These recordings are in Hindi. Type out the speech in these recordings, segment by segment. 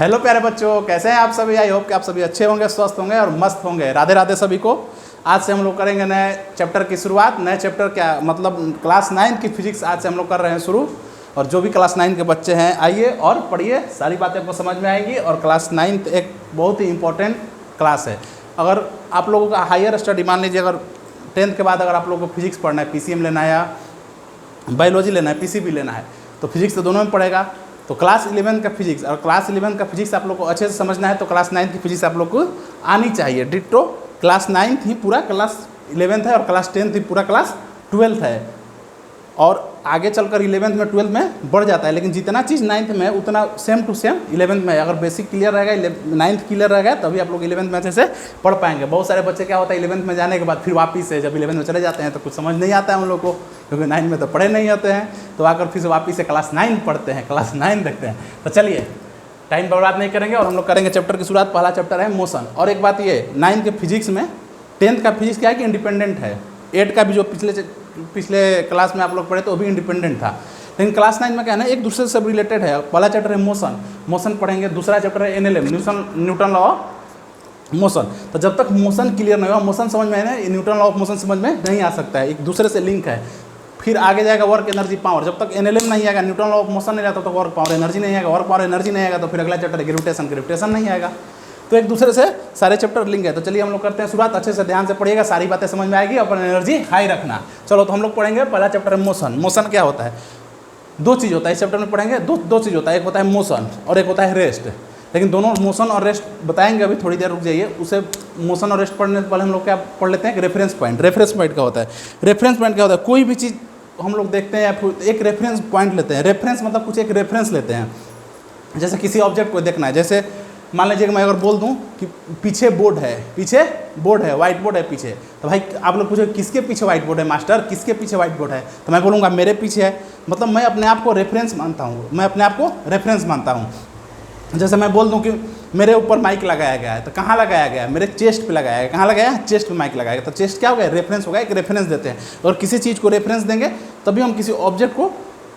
हेलो प्यारे बच्चों, कैसे हैं आप सभी। आई होप कि आप सभी अच्छे होंगे, स्वस्थ होंगे और मस्त होंगे। राधे राधे सभी को। आज से हम लोग करेंगे नए चैप्टर की शुरुआत। नए चैप्टर क्या मतलब क्लास 9 की फिजिक्स आज से हम लोग कर रहे हैं शुरू। और जो भी क्लास 9 के बच्चे हैं आइए और पढ़िए, सारी बातें आपको समझ में आएंगी। और क्लास 9 एक बहुत ही इंपॉर्टेंट क्लास है। अगर आप लोगों का हायर स्टडी, मान लीजिए अगर 10th के बाद अगर आप लोगों को फिजिक्स पढ़ना है, पीसीएम लेना है या बायोलॉजी लेना है, पीसीबी लेना है, तो फिजिक्स तो दोनों में पड़ेगा। तो क्लास 11 का फिजिक्स और क्लास 11 का फिजिक्स आप लोग को अच्छे से समझना है, तो क्लास 9 की फिजिक्स आप लोग को आनी चाहिए। डिट्टो क्लास 9 ही पूरा क्लास 11 है और क्लास 10 ही पूरा क्लास 12 है। और आगे चलकर 11th में 12th में बढ़ जाता है, लेकिन जितना चीज़ 9th में उतना सेम टू सेम 11th में। अगर बेसिक क्लियर रहेगा, 9th क्लियर रहेगा, तभी आप लोग 11th में अच्छे से पढ़ पाएंगे। बहुत सारे बच्चे क्या होता है 11th में जाने के बाद फिर वापस से जब 11th में चले जाते हैं तो कुछ समझ नहीं आता है उन लोग को, क्योंकि 9 में तो पढ़े नहीं होते हैं। तो आकर फिर से वापस से क्लास 9 पढ़ते हैं, क्लास 9 देखते हैं। तो चलिए टाइम बर्बाद नहीं करेंगे और हम लोग करेंगे चैप्टर की शुरुआत। पहला चैप्टर है मोशन। और एक बात ये 9 के फिजिक्स में 10th का फिजिक्स क्या है कि इंडिपेंडेंट है। 8 का भी जो पिछले क्लास में आप लोग पढ़े तो वो भी इंडिपेंडेंट था, लेकिन क्लास 9 में क्या है ना, एक दूसरे से सब रिलेटेड है। पहला चैप्टर है मोशन, मोशन पढ़ेंगे। दूसरा चैप्टर है NLM, Newton law of motion. तो जब तक मोशन क्लियर नहीं हुआ, मोशन समझ में है ना, न्यूटन लॉ ऑफ मोशन समझ में नहीं आ सकता है, एक दूसरे से लिंक है। फिर आगे जाएगा वर्क एनर्जी पावर। जब तक एनएलएम नहीं आएगा, न्यूटन लॉ ऑफ मोशन नहीं आता, तो वर्क पावर एनर्जी नहीं आएगा। वर्क पावर एनर्जी नहीं आएगा तो फिर अगला चैप्टर है ग्रेविटेशन, ग्रेविटेशन नहीं आएगा। तो एक दूसरे से सारे चैप्टर लिंक है। तो चलिए हम लोग करते हैं शुरुआत। अच्छे से ध्यान से पढ़िएगा, सारी बातें समझ में आएगी। अपन एनर्जी हाई रखना। चलो तो हम लोग पढ़ेंगे। पहला चैप्टर है मोशन। मोशन क्या होता है? दो चीज़ होता है इस चैप्टर में पढ़ेंगे। दो चीज़ होता है, एक होता है मोशन और एक होता है रेस्ट। लेकिन दोनों मोशन और रेस्ट बताएंगे, अभी थोड़ी देर रुक जाइए। उसे मोशन और रेस्ट पढ़ने से पहले हम लोग क्या पढ़ लेते हैं, रेफरेंस पॉइंट। रेफरेंस पॉइंट क्या होता है? रेफरेंस पॉइंट क्या होता है? कोई भी चीज़ हम लोग देखते हैं या फिर एक रेफरेंस पॉइंट लेते हैं। रेफरेंस मतलब कुछ एक रेफरेंस लेते हैं। जैसे किसी ऑब्जेक्ट को देखना है, जैसे मान लीजिए कि मैं अगर बोल दूं कि पीछे बोर्ड है, पीछे बोर्ड है, व्हाइट बोर्ड है पीछे, तो भाई आप लोग पूछो किसके पीछे व्हाइट बोर्ड है मास्टर, किसके पीछे व्हाइट बोर्ड है? तो मैं बोलूँगा मेरे पीछे है। मतलब मैं अपने आप को रेफरेंस मानता हूँ, मैं अपने आप को रेफरेंस मानता हूँ। जैसे मैं बोल दूं कि मेरे ऊपर माइक लगाया गया है, तो कहाँ लगाया गया है? मेरे चेस्ट पे लगाया गया। कहाँ लगाया है? चेस्ट पे माइक लगाया गया। तो चेस्ट क्या हो गया? रेफरेंस हो गया। एक रेफरेंस देते हैं, और किसी चीज़ को रेफरेंस देंगे तभी हम किसी ऑब्जेक्ट को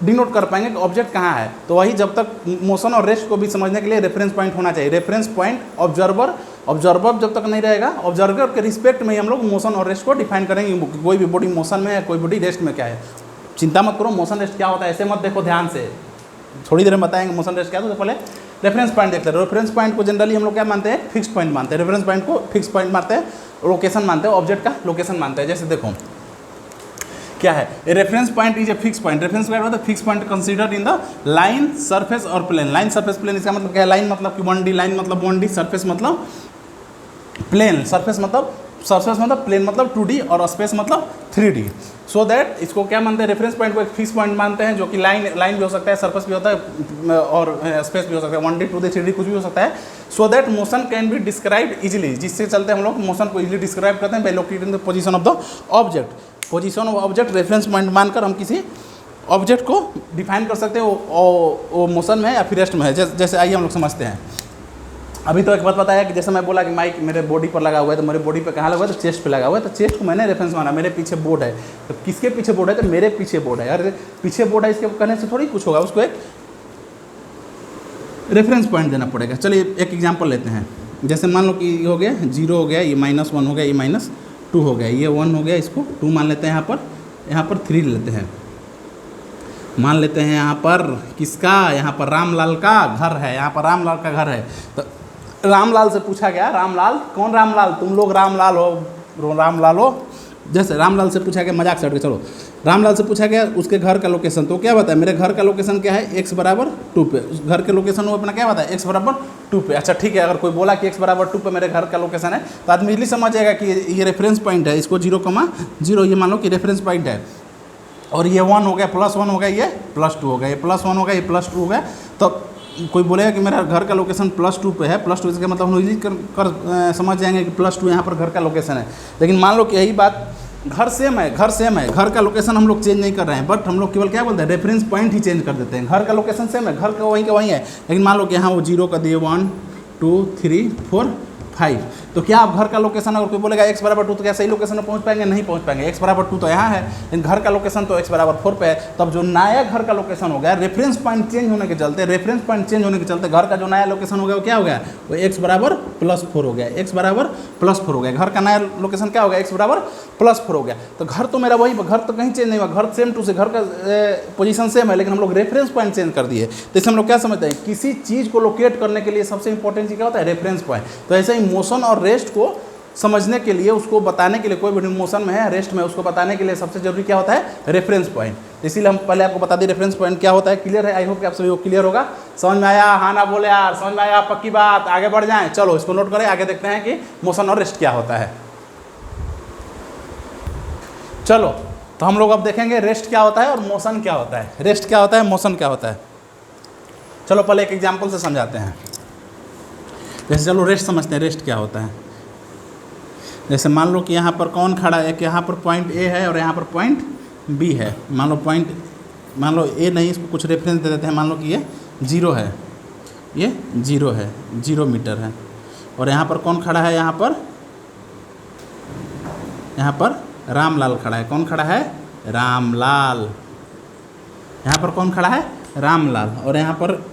डिनोट कर पाएंगे कि ऑब्जेक्ट कहाँ है। तो वही जब तक मोशन और रेस्ट को भी समझने के लिए रेफरेंस पॉइंट होना चाहिए। रेफरेंस पॉइंट ऑब्जर्वर जब तक नहीं रहेगा, ऑब्जर्वर के रिस्पेक्ट में ही हम लोग मोशन और रेस्ट को डिफाइन करेंगे। कोई भी बॉडी मोशन में है, कोई बॉडी रेस्ट में क्या है। चिंता मत करो, मोशन रेस्ट क्या होता है ऐसे मत देखो ध्यान से, थोड़ी देर में बताएंगे मोशन रेस्ट क्या है। तो पहले रेफरेंस पॉइंट देखते हैं। रेफरेंस पॉइंट को जनरली हम लोग क्या मानते हैं? फिक्स पॉइंट मानते हैं। रेफरेंस पॉइंट को फिक्स पॉइंट मानते हैं, लोकेशन मानते हैं, ऑब्जेक्ट का लोकेशन मानते हैं। जैसे देखो क्या है, reference point is a fix point. Reference point मतलब fix point considered in the line, surface और प्लेन। लाइन, सरफेस, प्लेन, इसका मतलब क्या है? लाइन मतलब कि 1D, लाइन मतलब 1D, सरफेस मतलब प्लेन, सरफेस मतलब प्लेन मतलब 2D और स्पेस मतलब 3D। सो दैट इसको क्या मानते हैं? रेफरेंस पॉइंट को एक फिक्स पॉइंट मानते हैं, जो कि लाइन भी हो सकता है, सरफेस भी होता है और स्पेस भी हो सकता है, 1D 2D 3D कुछ भी हो सकता है। So that motion can be described easily, जिससे चलते हम लोग मोशन को इजीली डिस्क्राइब करते हैं by locating the position of the object. Position of object reference point मानकर हम किसी ऑब्जेक्ट को डिफाइन कर सकते हैं वो मोशन में है या फिर रेस्ट में है। जैसे आइए हम लोग समझते हैं। अभी तो एक बात बताया कि जैसे मैं बोला कि माइक मेरे बॉडी पर लगा हुआ है, तो मेरे बॉडी पे कहाँ लगा हुआ है? तो चेस्ट पे लगा हुआ है। तो चेस्ट को मैंने रेफरेंस माना। मेरे पीछे बोर्ड है, तो किसके पीछे बोर्ड है? तो मेरे पीछे बोर्ड है। यार पीछे बोर्ड है, इसके कहने से थोड़ी कुछ होगा, उसको एक रेफरेंस पॉइंट देना पड़ेगा। चलिए एक एग्जाम्पल लेते हैं। जैसे मान लो कि ये हो गया 0 हो गया, ये -1 हो गया, ये -2 हो गया, ये 1 हो गया, इसको 2 मान लेते हैं। यहाँ पर 3 लेते हैं, मान लेते हैं। यहाँ पर किसका? यहाँ पर रामलाल का घर है, यहाँ पर रामलाल का घर है। तो रामलाल से पूछा गया, रामलाल कौन? रामलाल तुम लोग रामलाल हो। जैसे रामलाल से पूछा गया, मजाक से हट के चलो, रामलाल से पूछा गया उसके घर का लोकेशन। तो क्या बताया? मेरे घर का लोकेशन क्या है? x = 2 पे। उस घर के लोकेशन वो अपना क्या बताया? x = 2 पे। अच्छा ठीक है, अगर कोई बोला कि x = 2 पे मेरे घर का लोकेशन है, तो आदमी इजीली समझ जाएगा कि ये रेफरेंस पॉइंट है। इसको 0,0 ये मान लो कि रेफरेंस पॉइंट है। और ये 1 हो गया, +1 हो गया, ये +2 हो गया, ये +1 हो गया, ये +2 हो गया। तो कोई बोलेगा कि मेरा घर का लोकेशन +2 पे है, +2 इसका मतलब हम इजीली कर समझ जाएंगे कि +2 यहाँ पर घर का लोकेशन है। लेकिन मान लो कि यही बात घर सेम है, घर का लोकेशन हम लोग चेंज नहीं कर रहे हैं, बट हम लोग केवल क्या बोलते हैं? रेफरेंस पॉइंट ही चेंज कर देते हैं। घर का लोकेशन सेम है, घर का वहीं है। लेकिन मान लो कि यहाँ वो 0 का दिए, 1 2 3 4 5। तो क्या आप घर का लोकेशन, अगर कोई बोलेगा x बराबर 2 तो क्या सही लोकेशन में पहुंच पाएंगे? नहीं पहुंच पाएंगे। x बराबर 2 तो यहाँ है, लेकिन घर का लोकेशन तो x बराबर 4 पे है। तब जो नया घर का लोकेशन हो गया, रेफरेंस पॉइंट चेंज होने के चलते, घर का जो नया लोकेशन हो गया वो क्या हो गया? वो x बराबर +4 हो गया। x बराबर +4 हो गया। घर का नया लोकेशन क्या हो गया? x बराबर +4 हो गया। तो घर तो मेरा वही, घर तो कहीं चेंज नहीं हुआ, घर सेम टू से, घर का पोजीशन सेम है, लेकिन हम लोग रेफरेंस पॉइंट चेंज कर दिए। तो इससे हम लोग क्या समझते हैं? किसी चीज़ को लोकेट करने के लिए सबसे इंपॉर्टेंट चीज़ क्या होता है? Reference point. तो ऐसे ही मोशन और रेस्ट को समझने के लिए, उसको बताने के लिए, कोई भी मोशन में है, रेस्ट में, उसको बताने के लिए सबसे जरूरी क्या होता है? Reference point. तो इसीलिए हम पहले आपको बता दें रेफरेंस पॉइंट क्या होता है। क्लियर है? आई होप कि आप सभी को क्लियर होगा। समझ में आया? हाँ ना बोले यार, समझ में आया? पक्की बात। आगे बढ़ जाएं, चलो इसको नोट करें, आगे देखते हैं कि मोशन और रेस्ट क्या होता है। चलो, तो हम लोग अब देखेंगे रेस्ट क्या होता है और मोशन क्या होता है। रेस्ट क्या होता है, मोशन क्या होता है। चलो पहले एक एग्जाम्पल से समझाते हैं। जैसे चलो रेस्ट समझते हैं, रेस्ट क्या होता है। जैसे मान लो कि यहाँ पर कौन खड़ा है, कि यहाँ पर पॉइंट ए है और यहाँ पर पॉइंट बी है। मान लो ए नहीं, इसको कुछ रेफरेंस दे देते हैं। मान लो कि ये 0 है, ये 0 है, 0 मीटर है। और यहाँ पर कौन खड़ा है? यहाँ पर रामलाल खड़ा है। कौन खड़ा है? रामलाल। यहाँ पर कौन खड़ा है? रामलाल। और यहाँ पर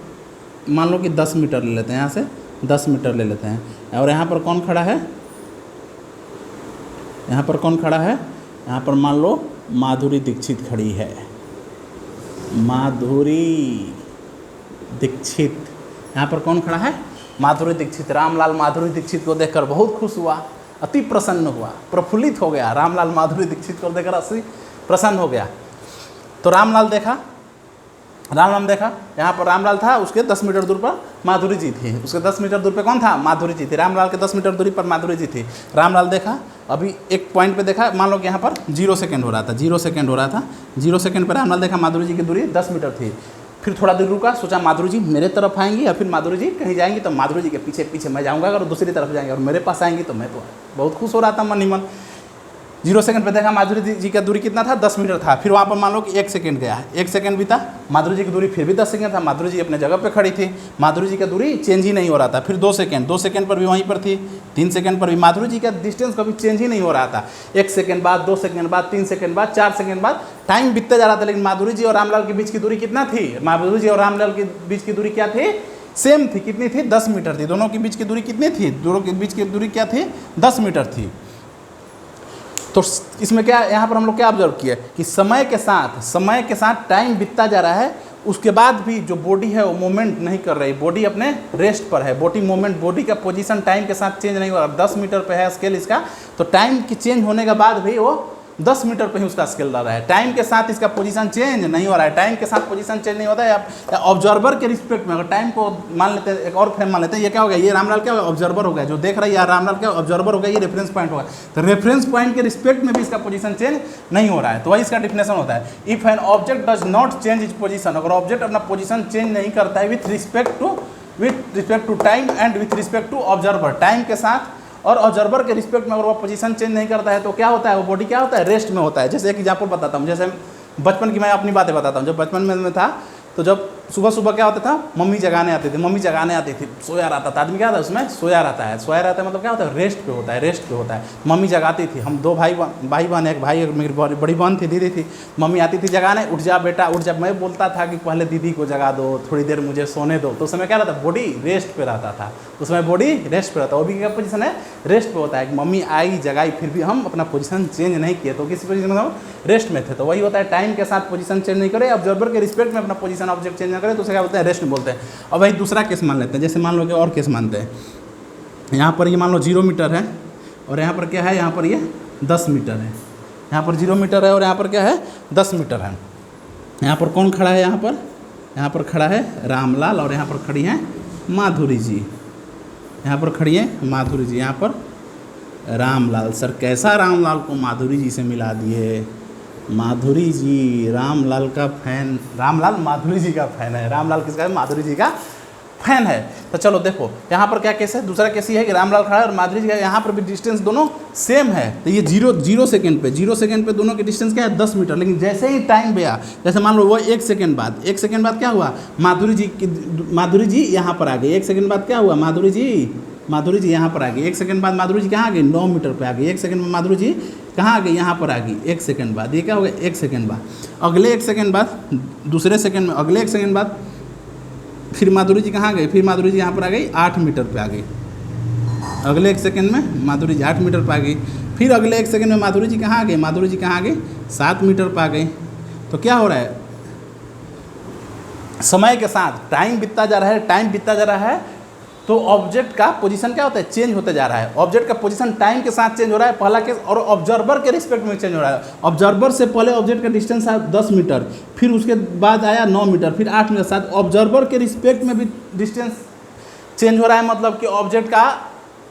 मान लो कि 10 मीटर ले लेते हैं, यहाँ से 10 मीटर ले लेते हैं। और यहाँ पर कौन खड़ा है? यहाँ पर कौन खड़ा है? यहाँ पर मान लो माधुरी दीक्षित खड़ी है। माधुरी दीक्षित, यहाँ पर कौन खड़ा है? माधुरी दीक्षित। रामलाल माधुरी दीक्षित को देखकर बहुत खुश हुआ, अति प्रसन्न हुआ, प्रफुल्लित हो गया। रामलाल माधुरी दीक्षित को देखकर अति प्रसन्न हो गया। तो रामलाल देखा, यहाँ पर रामलाल था, उसके 10 मीटर दूर पर माधुरी जी थी। उसके 10 मीटर दूर पे कौन था? माधुरी जी थी। रामलाल के 10 मीटर दूरी पर माधुरी जी थी। रामलाल देखा, अभी एक पॉइंट पे देखा, मान लो कि यहाँ पर 0 सेकंड हो रहा था, 0 सेकंड हो रहा था। 0 सेकंड पर रामलाल देखा माधुरी जी की दूरी 10 मीटर थी। फिर थोड़ा दूर रुका, सोचा माधुरी जी मेरे तरफ आएंगी या फिर माधुरी जी कहीं जाएंगी तो माधुरी जी के पीछे पीछे मैं जाऊँगा, अगर दूसरी तरफ जाएंगे और मेरे पास आएंगी तो मैं तो बहुत खुश हो रहा था मन ही मन। 0 सेकंड पे देखा माधुरी जी का दूरी कितना था? 10 मीटर था। फिर वहाँ पर मान लो कि 1 सेकंड गया, 1 सेकंड बीता, माधुरी जी की दूरी फिर भी 10 सेकंड था। माधुरी जी अपने जगह पे खड़ी थी, माधुरी जी का दूरी चेंज ही नहीं हो रहा था। फिर 2 सेकंड पर भी वहीं पर थी, 3 सेकंड पर भी माधुरी जी का डिस्टेंस कभी चेंज ही नहीं हो रहा था। 1 सेकंड बाद, 2 सेकंड बाद, 3 सेकंड बाद, 4 सेकंड बाद टाइम बीतते जा रहा था, लेकिन माधुरी जी और रामलाल के बीच की दूरी कितना थी? माधुरी जी और रामलाल के बीच की दूरी क्या थी? सेम थी। कितनी थी? 10 मीटर थी। दोनों के बीच की दूरी कितनी थी? दोनों के बीच की दूरी क्या थी? 10 मीटर थी। तो इसमें क्या, यहाँ पर हम लोग क्या ऑब्जर्व किए कि समय के साथ टाइम बीतता जा रहा है, उसके बाद भी जो बॉडी है वो मूवमेंट नहीं कर रही, बॉडी अपने रेस्ट पर है। बॉडी का पोजीशन टाइम के साथ चेंज नहीं हो रहा। 10 मीटर पे है स्केल इसका, तो टाइम की चेंज होने के बाद भी वो 10 मीटर पे ही उसका स्केल रह रहा है। टाइम के साथ इसका पोजीशन चेंज नहीं हो रहा है। टाइम के साथ पोजीशन चेंज नहीं होता है। या ऑब्जर्वर के रिस्पेक्ट में अगर टाइम को मान लेते हैं, एक और फ्रेम मान लेते हैं, ये क्या हो गया? ये रामलाल क्या ऑब्जर्वर हो गया, जो देख रहा है, या रामलाल क्या ऑब्जर्वर हो गया, ये रेफरेंस पॉइंट होगा। तो रेफरेंस पॉइंट के रिस्पेक्ट में भी इसका पोजीशन चेंज नहीं हो रहा है। तो वही इसका डिफिनेशन होता है। If an object does not change is position, अगर ऑब्जेक्ट अपना पोजीशन चेंज नहीं करता है with respect to time and with respect to observer, time के साथ और ऑब्जर्वर के रिस्पेक्ट में अगर वो पोजीशन चेंज नहीं करता है तो क्या होता है? वो बॉडी क्या होता है? रेस्ट में होता है। जैसे एक एग्जांपल बताता हूँ, जैसे बचपन की मैं अपनी बातें बताता हूँ। जब बचपन में था तो जब सुबह क्या होता था? मम्मी जगाने आती थी, सोया रहता था आदमी, क्या होता है उसमें? सोया रहता है मतलब क्या होता है? रेस्ट पे होता है। मम्मी जगाती थी, हम 2 भाई बहन, एक भाई, मेरी बड़ी बहन थी, दीदी थी। मम्मी आती थी जगाने, उठ जा बेटा उठ जा। मैं बोलता था कि पहले दीदी को जगा दो, थोड़ी देर मुझे सोने दो। तो उस समय क्या रहता? बॉडी रेस्ट पे रहता था। उस समय बॉडी रेस्ट पे रहता है। वो भी क्या पोजीशन है? रेस्ट पे होता है। मम्मी आई जगाई, फिर भी हम अपना पोजीशन चेंज नहीं किए, तो किसी पोजीशन में हम रेस्ट में थे। तो वही होता है, टाइम के साथ पोजीशन चेंज नहीं करे, ऑब्जर्वर के रिस्पेक्ट में अपना पोजीशन ऑब्जेक्ट चेंज ना करे, तो उसे क्या बोलते हैं? रेस्ट में बोलते हैं। अब भाई दूसरा केस मान लेते हैं। जैसे मान लो कि और केस मानते हैं, यहाँ पर ये मान लो 0 मीटर है और यहाँ पर क्या है? यहाँ पर ये 10 मीटर है। यहाँ पर 0 मीटर है और यहाँ पर क्या है? 10 मीटर है। यहाँ पर कौन खड़ा है? यहाँ पर खड़ा है रामलाल और यहाँ पर खड़ी हैं माधुरी जी। यहाँ पर खड़ी हैं माधुरी जी, यहाँ पर रामलाल। सर कैसा रामलाल को माधुरी जी से मिला दिए? माधुरी जी रामलाल का फैन, रामलाल माधुरी जी का फैन है। रामलाल किसका है? माधुरी जी का फैन है। तो चलो देखो यहाँ पर क्या केस है? दूसरा केस ये है कि रामलाल खड़ा है और माधुरी जी का, यहाँ पर भी डिस्टेंस दोनों सेम है। तो ये 0 सेकंड पे दोनों के डिस्टेंस क्या है? 10 मीटर। लेकिन जैसे ही टाइम गया, जैसे मान लो वो 1 सेकंड बाद क्या हुआ? माधुरी जी यहाँ पर आ गई। 1 सेकंड बाद क्या हुआ? माधुरी जी माधुरी जी यहाँ पर आ गई, 1 सेकंड बाद माधुरी जी कहाँ आ गई, 9 मीटर पे आ गई, 1 सेकंड में माधुरी जी कहाँ आ गई, यहाँ पर आ गई, 1 सेकंड बाद, ये क्या हो गया, 1 सेकंड बाद, अगले 1 सेकंड बाद, दूसरे सेकंड में अगले 1 सेकंड बाद फिर माधुरी जी कहाँ गई, फिर माधुरी जी यहाँ पर आ गई, 8 मीटर पे आ गई, अगले 1 सेकंड में माधुरी जी 8 मीटर पे आ गई, फिर अगले 1 सेकंड में माधुरी जी कहाँ आ गई, माधुरी जी कहाँ आ गई, 7 मीटर पे आ गई। तो क्या हो रहा है, समय के साथ टाइम बीतता जा रहा है, टाइम बीतता जा रहा है, तो ऑब्जेक्ट का पोजीशन क्या होता है, चेंज होते जा रहा है। ऑब्जेक्ट का पोजीशन टाइम के साथ चेंज हो रहा है, पहला केस, और ऑब्जर्वर के रिस्पेक्ट में चेंज हो रहा है। ऑब्जर्वर से पहले ऑब्जेक्ट का डिस्टेंस आया 10 मीटर, फिर उसके बाद आया 9 मीटर, फिर 8 मीटर, साथ ऑब्जर्वर के रिस्पेक्ट में भी डिस्टेंस चेंज हो रहा है, मतलब कि ऑब्जेक्ट का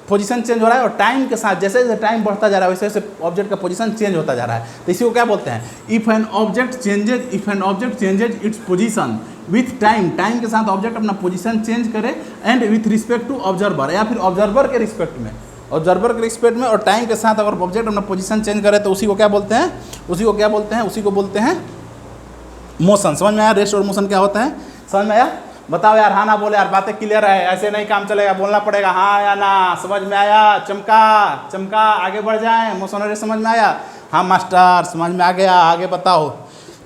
पोजीशन चेंज हो रहा है, और टाइम के साथ जैसे जैसे टाइम बढ़ता जा रहा है वैसे वैसे ऑब्जेक्ट का पोजीशन चेंज होता जा रहा है। तो इसी को क्या बोलते हैं, if an object changes its position with time, time के साथ ऑब्जेक्ट अपना पोजीशन चेंज करे, and with respect to observer, या फिर ऑब्जर्वर के रिस्पेक्ट में, ऑब्जर्वर के रिस्पेक्ट में और टाइम के साथ अगर ऑब्जेक्ट अपना पोजीशन चेंज करे तो उसी को क्या बोलते हैं, उसी को क्या बोलते हैं, उसी को बोलते हैं मोशन। समझ में आया, रेस्ट और मोशन क्या होता है, समझ में आया। बताओ यार, हाँ ना बोले यार, बातें क्लियर है, ऐसे नहीं काम चलेगा, बोलना पड़ेगा हाँ या ना। समझ में आया, चमका आगे बढ़ जाएं, मोशन और रेस्ट समझ में आया, हाँ मास्टर समझ में आ गया, आगे बताओ।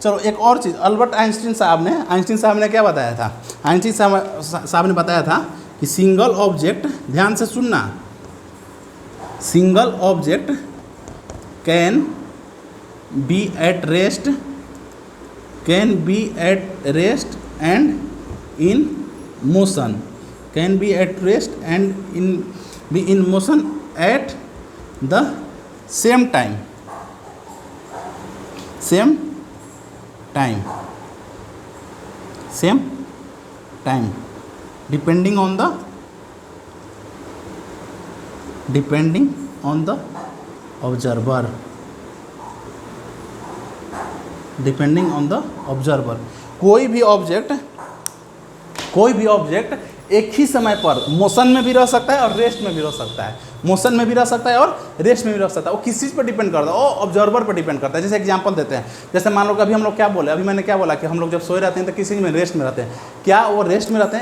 चलो एक और चीज़, अल्बर्ट आइंस्टीन साहब ने क्या बताया था, आइंस्टीन साहब ने बताया था कि सिंगल ऑब्जेक्ट, ध्यान से सुनना, single object can be at rest and in motion, can be at rest and be in motion at the same time depending on the observer। कोई भी ऑब्जेक्ट एक ही समय पर मोशन में भी रह सकता है और रेस्ट में भी रह सकता है, मोशन में भी रह सकता है और रेस्ट में भी रह सकता है। वो किस चीज़ पर डिपेंड करता है, वो ऑब्जर्वर पर डिपेंड करता है। जैसे एग्जांपल देते हैं, जैसे मान लो कि अभी हम लोग क्या बोले, अभी मैंने क्या बोला कि हम लोग जब सोए रहते हैं तो किसी में रेस्ट में रहते हैं, क्या वो रेस्ट में रहते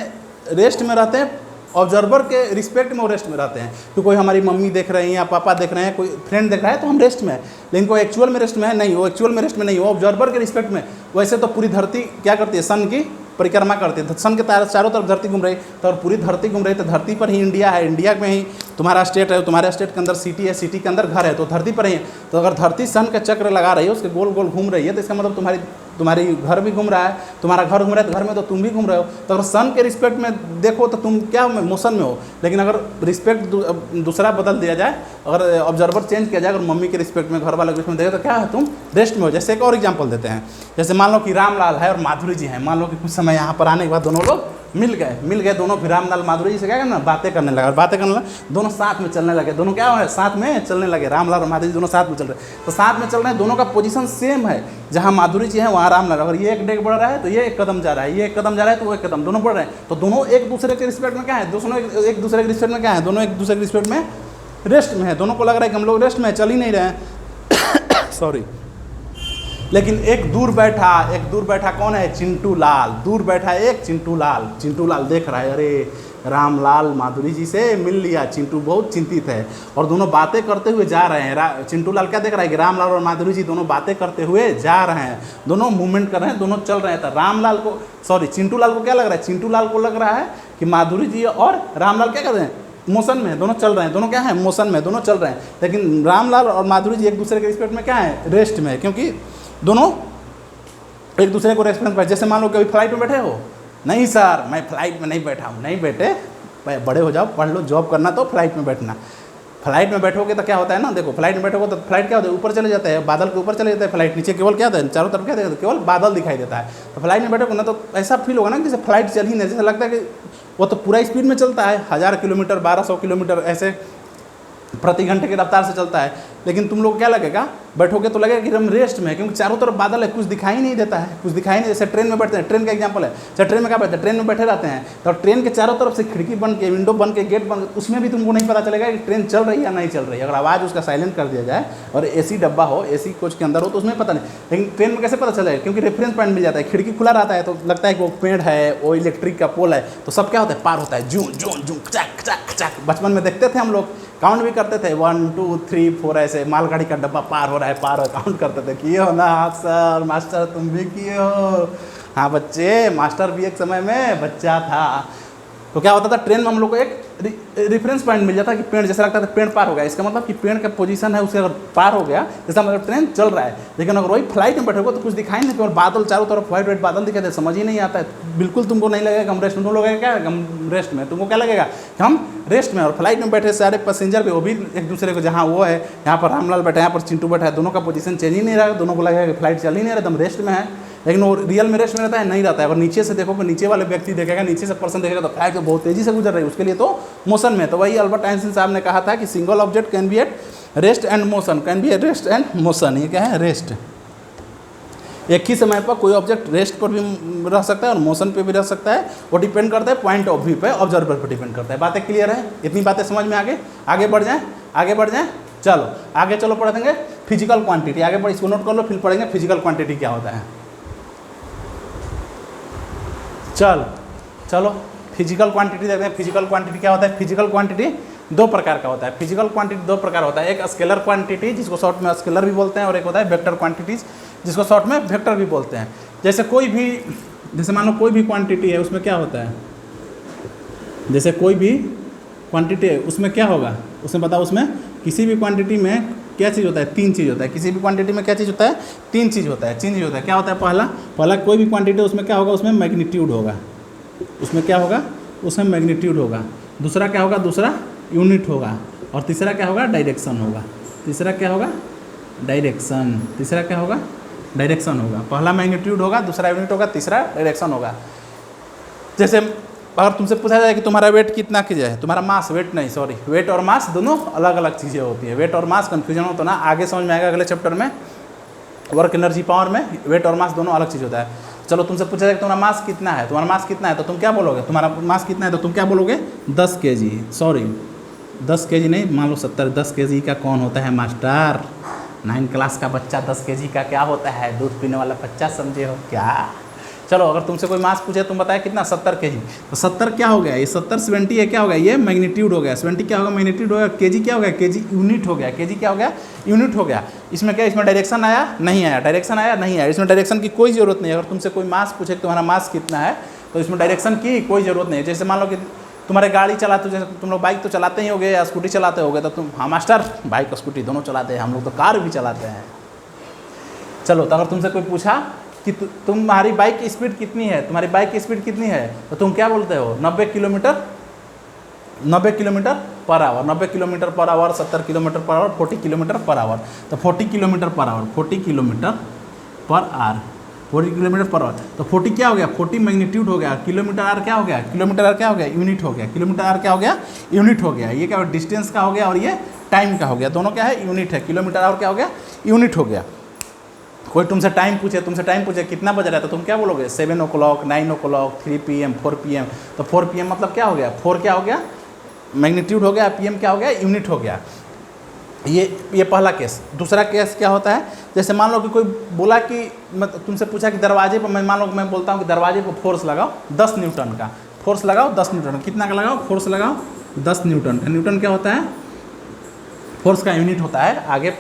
हैं ऑब्जर्वर के रिस्पेक्ट में वो रेस्ट में रहते हैं। तो कोई हमारी मम्मी देख रहे हैं या पापा देख रहे हैं, कोई फ्रेंड देख रहा है तो हम रेस्ट में है, लेकिन कोई एक्चुअल में रेस्ट में है नहीं, वो एक्चुअल में रेस्ट में नहीं, वो ऑब्जर्वर के रिस्पेक्ट में। वैसे तो पूरी धरती क्या करती है, सन की परिक्रमा करती है, सन के चारों तरफ धरती घूम रही, तो अगर पूरी धरती घूम रही तो धरती पर ही इंडिया है, इंडिया में ही तुम्हारा स्टेट है, तुम्हारे स्टेट के अंदर सिटी है, सिटी के अंदर घर है, तो धरती पर ही है। तो अगर धरती सन का चक्र लगा रही है, उसके गोल गोल घूम रही है, तो इसका मतलब तुम्हारी घर भी घूम रहा है, तुम्हारा घर घूम रहा है, तो घर में तो तुम भी घूम रहे हो। तो अगर सन के रिस्पेक्ट में देखो तो तुम क्या मोशन में हो, लेकिन अगर रिस्पेक्ट दूसरा बदल दिया जाए, अगर ऑब्जर्वर चेंज किया जाए, अगर मम्मी के रिस्पेक्ट में, घर वाले के रिस्पेक्ट में देखे तो क्या है, तुम रेस्ट में हो। जैसे एक और एग्जाम्पल देते हैं, जैसे मान लो कि रामलाल है और माधुरी जी हैं, मान लो कि कुछ समय यहाँ पर आने के बाद दोनों लोग मिल गए दोनों, फिर रामलाल माधुरी जी से क्या करना, बातें करने लगे, दोनों साथ में चलने लगे, दोनों क्या है, साथ में चलने लगे, रामलाल और माधुरी जी दोनों साथ में चल रहे, तो साथ में चल रहे हैं, दोनों का पोजीशन सेम है, जहाँ माधुरी जी है वहाँ रामलाल। अगर ये एक डेग बढ़ रहा है तो ये एक कदम जा रहा है, ये एक कदम जा रहा है तो वो एक कदम, दोनों बढ़ रहे हैं, तो दोनों एक दूसरे के रिस्पेक्ट में क्या है, दोनों एक दूसरे के रिस्पेक्ट में क्या है, दोनों एक दूसरे के रिस्पेक्ट में रेस्ट में है। दोनों को लग रहा है कि हम लोग रेस्ट में चल ही नहीं रहे हैं सॉरी। लेकिन एक दूर बैठा कौन है, चिंटू लाल, दूर बैठा एक चिंटू लाल देख रहा है, अरे रामलाल माधुरी जी से मिल लिया, चिंटू बहुत चिंतित है, और दोनों बातें करते हुए जा रहे हैं। चिंटू लाल क्या देख रहा है कि रामलाल और माधुरी जी दोनों बातें करते हुए जा रहे हैं, दोनों मूवमेंट कर रहे हैं, दोनों चल रहे हैं। तो चिंटू लाल को क्या लग रहा है, चिंटू लाल को लग रहा है कि माधुरी जी और रामलाल क्या कर रहे हैं, मोशन में, दोनों चल रहे हैं, दोनों क्या है, मोशन में, दोनों चल रहे हैं। लेकिन रामलाल और माधुरी जी एक दूसरे के रिस्पेक्ट में क्या है, रेस्ट में, क्योंकि दोनों एक दूसरे को रेस्पेक्ट पर। जैसे मान लो कि अभी फ्लाइट में बैठे हो, नहीं सर मैं फ्लाइट में नहीं बैठा हूँ, नहीं बेटे बड़े हो जाओ, पढ़ लो, जॉब करना तो फ्लाइट में बैठना। फ्लाइट में बैठोगे तो क्या होता है ना, देखो फ्लाइट में बैठोगे तो फ्लाइट क्या होता है, ऊपर चले जाता है, बादल के ऊपर चले जाता है फ्लाइट, नीचे केवल क्या होता है, चारों तरफ क्या देखते, केवल बादल दिखाई देता है। तो फ्लाइट में बैठोगे ना तो ऐसा फील होगा ना कि जैसे फ्लाइट चल ही नहीं, जैसे लगता है कि वो तो पूरा स्पीड में चलता है, 1000 किलोमीटर 1200 किलोमीटर ऐसे प्रति घंटे की रफ्तार से चलता है, लेकिन तुम लोग क्या लगेगा, बैठोगे तो लगेगा कि हम रेस्ट में है, क्योंकि चारों तरफ बादल है, कुछ दिखाई नहीं देता है, कुछ दिखाई नहीं। जैसे ट्रेन में बैठते हैं, ट्रेन का एग्जांपल है, जैसे ट्रेन में क्या बैठते हैं, ट्रेन में बैठे रहते हैं तो ट्रेन के चारों तरफ से खिड़की बन के, विंडो बन के, गेट बन, उसमें भी तुमको नहीं पता चलेगा कि ट्रेन चल रही है या नहीं चल रही है। अगर आवाज़ उसका साइलेंट कर दिया जाए और AC डब्बा हो, AC कोच के अंदर हो, तो उसमें पता नहीं। लेकिन ट्रेन में कैसे पता चलेगा, क्योंकि रेफरेंस पॉइंट मिल जाता है, खिड़की खुला रहता है तो लगता है कि वो पेड़ है, वो इलेक्ट्रिक का पोल है, तो सब क्या होता है, पार होता है, जूं जूं जूं, चक चक चक। बचपन में देखते थे हम लोग, काउंट भी करते थे, 1 2 3 4 ऐसे, मालगाड़ी का डब्बा पार हो रहा है, पार हो, काउंट करते थे। किए हो ना? हाँ सर, मास्टर तुम भी किए हो। हाँ बच्चे, मास्टर भी एक समय में बच्चा था। तो क्या होता था, ट्रेन में हम लोग को एक रेफरेंस पॉइंट मिल जाता कि पेड़, जैसा लगता था पेड़ पार हो गया, इसका मतलब कि पेड़ का पोजीशन है, उससे अगर पार हो गया जैसा मतलब ट्रेन चल रहा है। लेकिन अगर वही फ्लाइट में बैठोगे तो कुछ दिखाई नहीं, केवल बादल चारों तरफ व्हाइट व्हाइट बादल दिखाते, समझ ही नहीं आता है। बिल्कुल तुमको नहीं लगेगा हम रेस्ट में, तुम लगेगा क्या हम रेस्ट में, तुमको क्या लगेगा कि हम रेस्ट में। और फ्लाइट में बैठे सारे पैसेंजर भी, वो भी एक दूसरे को, जहाँ वो है, यहाँ पर रामलाल बैठा है, यहाँ पर चिंटू बैठा है, दोनों का पोजीशन चेंज ही नहीं रहा, दोनों को लगेगा कि फ्लाइट चल ही नहीं रहा, एकदम रेस्ट में है। लेकिन वो रियल में रेस्ट में रहता है, नहीं रहता है। अगर नीचे से देखोगे, नीचे वाले व्यक्ति देखेगा, नीचे से पर्सन देखेगा तो फ्लाइट तो बहुत तेजी से गुजर रही है, उसके लिए तो मोशन में। तो वही अल्बर्ट आइंस्टीन साहब ने कहा था कि single object can be at rest and motion, can be at rest and motion. ये क्या है, रेस्ट। एक ही समय पर कोई ऑब्जेक्ट रेस्ट पर भी रह सकता है और मोशन पे भी रह सकता है, वो डिपेंड करता है पॉइंट ऑफ व्यू पे, ऑब्जर्वर पर डिपेंड करता है। बातें क्लियर है? इतनी बातें समझ में आगे बढ़ जाएं, आगे बढ़ जाएं। चलो आगे चलो, पढ़ देंगे फिजिकल क्वांटिटी। आगे बढ़, इसको नोट कर लो, फिर पढ़ेंगे फिजिकल क्वांटिटी क्या होता है। चलो फिजिकल क्वांटिटी देखते हैं। फिजिकल क्वांटिटी क्या होता है? फिजिकल क्वांटिटी दो प्रकार का होता है। फिजिकल क्वांटिटी दो प्रकार होता है, एक स्केलर क्वांटिटी जिसको शॉर्ट में स्केलर भी बोलते हैं, और एक होता है वेक्टर क्वांटिटीज जिसको शॉर्ट में वेक्टर भी बोलते हैं। जैसे कोई भी, जैसे मान लो कोई भी क्वांटिटी है, उसमें क्या होता है, जैसे कोई भी क्वांटिटी है उसमें क्या होगा, उसमें बताओ, उसमें किसी भी क्वांटिटी में क्या चीज़ होता है? तीन चीज़ होता है। किसी भी क्वांटिटी में क्या चीज़ होता है? तीन चीज़ होता है। तीन चीज़ होता है। क्या होता है? पहला कोई भी क्वांटिटी उसमें क्या होगा? उसमें मैग्नीट्यूड होगा। उसमें क्या होगा? उसमें मैग्नीट्यूड होगा। दूसरा क्या होगा? दूसरा यूनिट होगा। और तीसरा क्या होगा? डायरेक्शन होगा। तीसरा क्या होगा? डायरेक्शन। तीसरा क्या होगा? डायरेक्शन होगा। पहला मैग्नीट्यूड होगा, दूसरा यूनिट होगा, तीसरा डायरेक्शन होगा। जैसे अगर तुमसे पूछा जाए कि तुम्हारा वेट कितना केजी है, तुम्हारा मास, वेट नहीं सॉरी, वेट और मास दोनों अलग अलग चीज़ें होती है। वेट और मास कन्फ्यूजन हो तो ना, आगे समझ में आएगा अगले चैप्टर में। वर्क एनर्जी पावर में वेट और मास दोनों अलग चीज़ होता है। चलो तुमसे पूछा जाए कि तुम्हारा मास कितना है, तुम्हारा मास कितना है, तो तुम क्या बोलोगे? तुम्हारा मास कितना है तो तुम क्या बोलोगे? 10 kg। सॉरी 10 kg नहीं, मान लो 70। 10 kg का कौन होता है मास्टर? 9 क्लास का बच्चा 10 kg का क्या होता है? दूध पीने वाला बच्चा, समझे हो क्या? चलो अगर तुमसे कोई मास पूछे, तुम बताए कितना? 70 kg। तो 70 क्या हो गया? ये 70 70 है, क्या हो गया? ये मैग्नीट्यूड हो गया। 70 क्या होगा? मैग्नीट्यूड हो गया। केजी क्या हो गया? केजी यूनिट हो गया। केजी क्या हो गया? यूनिट हो गया। इसमें क्या, इसमें डायरेक्शन आया? नहीं आया। डायरेक्शन आया? नहीं आया। इसमें डायरेक्शन की कोई ज़रूरत नहीं है। अगर तुमसे कोई मास पूछे तुम्हारा मास कितना है, तो इसमें डायरेक्शन की कोई ज़रूरत नहीं है। जैसे मान लो कि तुम्हारे गाड़ी चलाते, जैसे तुम लोग बाइक तो चलाते ही होगे या स्कूटी चलाते होगे, तो तुम, हाँ मास्टर बाइक स्कूटी दोनों चलाते हैं, हम लोग तो कार भी चलाते हैं। चलो तो अगर तुमसे कोई पूछा कि तुम्हारी बाइक की स्पीड कितनी है, तुम्हारी बाइक की स्पीड कितनी है, तो तुम क्या बोलते हो? 90 kilometre per hour. 90 kilometre per hour, 70 kilometre per hour, 40 kilometre per hour. तो 40 kilometre per hour, 40 kilometre per hour, 40 kilometre per hour. तो 40 क्या हो गया? 40 मैग्नीट्यूड हो गया। किलोमीटर आर क्या हो गया? किलोमीटर आर क्या हो गया? यूनिट हो गया। किलोमीटर आर क्या हो गया? यूनिट हो गया। ये क्या हो? डिस्टेंस का हो गया और ये टाइम का हो गया। दोनों क्या है? यूनिट है। किलोमीटर आर क्या हो गया? यूनिट हो गया। कोई तुमसे टाइम पूछे कितना बज रहा है, तो तुम क्या बोलोगे? 7 o'clock, 9 o'clock, 3 PM, 4 PM। तो 4 PM मतलब क्या हो गया? 4 क्या हो गया? मैग्नीट्यूड हो गया। PM क्या हो गया? यूनिट हो गया। ये पहला केस। दूसरा केस क्या होता है? जैसे मान लो कि कोई बोला कि तुमसे पूछा कि दरवाजे पर, मैं मान लो मैं बोलता हूँ कि दरवाजे पर फोर्स लगाओ 10 न्यूटन का। फोर्स लगाओ 10 न्यूटन। कितना का लगाओ? फोर्स लगाओ 10 न्यूटन का। न्यूटन क्या होता है? फोर्स का यूनिट होता है। आगे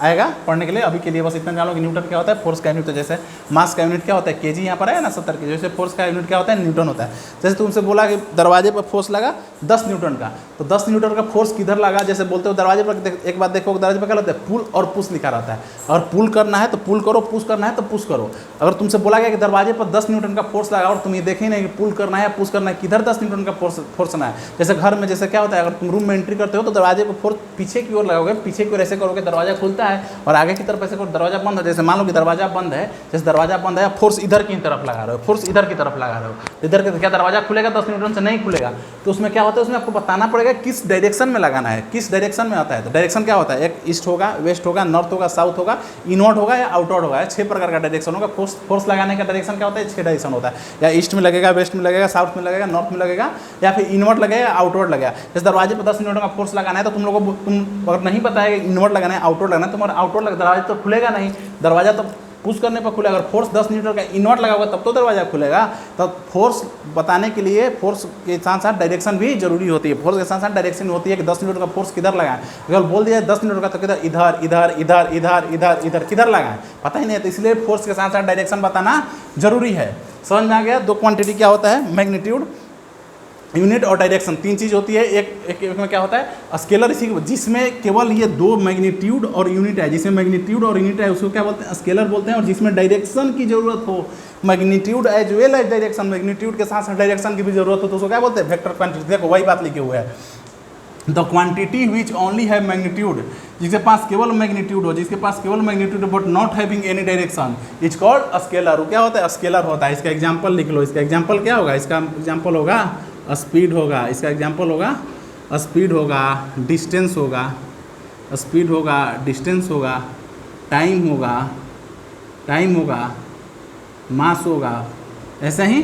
आएगा पढ़ने के लिए, अभी के लिए बस इतना जानो कि न्यूटन क्या होता है, फोर्स का यूनिट। तो जैसे मास का यूनिट क्या होता है? केजी, यहाँ पर है ना 70 kg। जैसे फोर्स का यूनिट क्या होता है? न्यूटन होता है। जैसे तुमसे बोला कि दरवाजे पर फोर्स लगा 10 न्यूटन का, तो 10 न्यूटन का फोर्स किधर लगा? जैसे बोलते हो दरवाजे पर, एक बात देखो दरवाजे पर क्या होता है? पुल और पुश लिखा रहता है। अगर पुल करना है तो पुल करो, पुश करना है तो पुश करो। अगर तुमसे बोला गया कि दरवाजे पर 10 न्यूटन का फोर्स लगा और तुम ये देखे नहीं कि पुल करना है या पुश करना है, किधर 10 न्यूटन का फोर्स ना है। जैसे घर में जैसे क्या होता है, अगर तुम रूम में एंट्री करते हो तो दरवाजे पर फोर्स पीछे की ओर लगाओगे, पीछे की ओर ऐसे करोगे, दरवाजा खुलता है, और आगे की तरफ ऐसे कोई दरवाजा बंद है, जैसे मान लो कि दरवाजा बंद है, जैसे दरवाजा बंद है, फोर्स इधर की तरफ लगा रहे हो, फोर्स इधर की तरफ लगा रहे हो, इधर के क्या दरवाजा खुलेगा 10 न्यूटन से? नहीं खुलेगा। तो उसमें क्या होता है, उसमें आपको बताना पड़ेगा किस डायरेक्शन में लगाना है, किस डायरेक्शन में आता है। तो डायरेक्शन क्या होता है, एक ईस्ट होगा, वेस्ट होगा, नॉर्थ होगा, साउथ होगा, इनवर्ड होगा या आउटवर्ड होगा, 6 प्रकार का डायरेक्शन होगा। फोर्स लगाने का डायरेक्शन क्या होता है, 6 डायरेक्शन होता है, या ईस्ट में लगेगा, वेस्ट में लगेगा, साउथ में लगेगा, नॉर्थ में लगेगा, या फिर इनवर्ड लगेगा, आउटवर्ड लगेगा। जैसे दरवाजे पर 10 न्यूटन का फोर्स लगाना है, तो तुम लोगों को तुम अगर नहीं पता है कि इनवर्ड लगाना है, आउटवर्ड लगाना है, तुम्हारा आउटवर्ड लगा, दरवाजा तो खुलेगा नहीं, दरवाजा तो पुश करने पर खुलेगा। अगर फोर्स 10 न्यूटन का इनवर्ड लगा होगा तब तो दरवाजा खुलेगा। तो फोर्स बताने के लिए फोर्स के साथ साथ डायरेक्शन भी जरूरी होती है। फोर्स के साथ साथ डायरेक्शन होती है कि 10 न्यूटन का फोर्स किधर लगाएं। अगर बोल दिया 10 न्यूटन का तो किधर, इधर इधर इधर इधर इधर इधर किधर लगाएं, पता ही नहीं है। तो इसलिए फोर्स के साथ साथ डायरेक्शन बताना जरूरी है। समझ में आ गया? दो क्वांटिटी क्या होता है, मैग्नीट्यूड, यूनिट और डायरेक्शन, 3 चीज़ होती है। एक में क्या होता है, स्केलर, इसी जिसमें केवल ये 2 मैग्नीट्यूड और यूनिट है, जिसमें मैग्नीट्यूड और यूनिट है उसको क्या बोलते हैं, स्केलर बोलते हैं। और जिसमें डायरेक्शन की जरूरत हो, magnitude as well as direction, magnitude के साथ साथ डायरेक्शन की भी जरूरत हो, तो उसको क्या बोलते हैं, वेक्टर क्वांटिटी। देखो वही बात लिखे हुए है, द क्वांटिटी विच ओनली है मैग्नीट्यूड, जिसके पास केवल मैग्नीट्यूड हो, जिसके पास केवल magnitude but not having any direction, is called scalar. क्या होता है, स्केलर होता है। इसका एग्जांपल लिख लो। इसका एग्जांपल क्या होगा, इसका एग्जांपल होगा स्पीड होगा, इसका एग्जांपल होगा स्पीड होगा, डिस्टेंस होगा, स्पीड होगा, डिस्टेंस होगा, टाइम होगा, मास होगा, ऐसे ही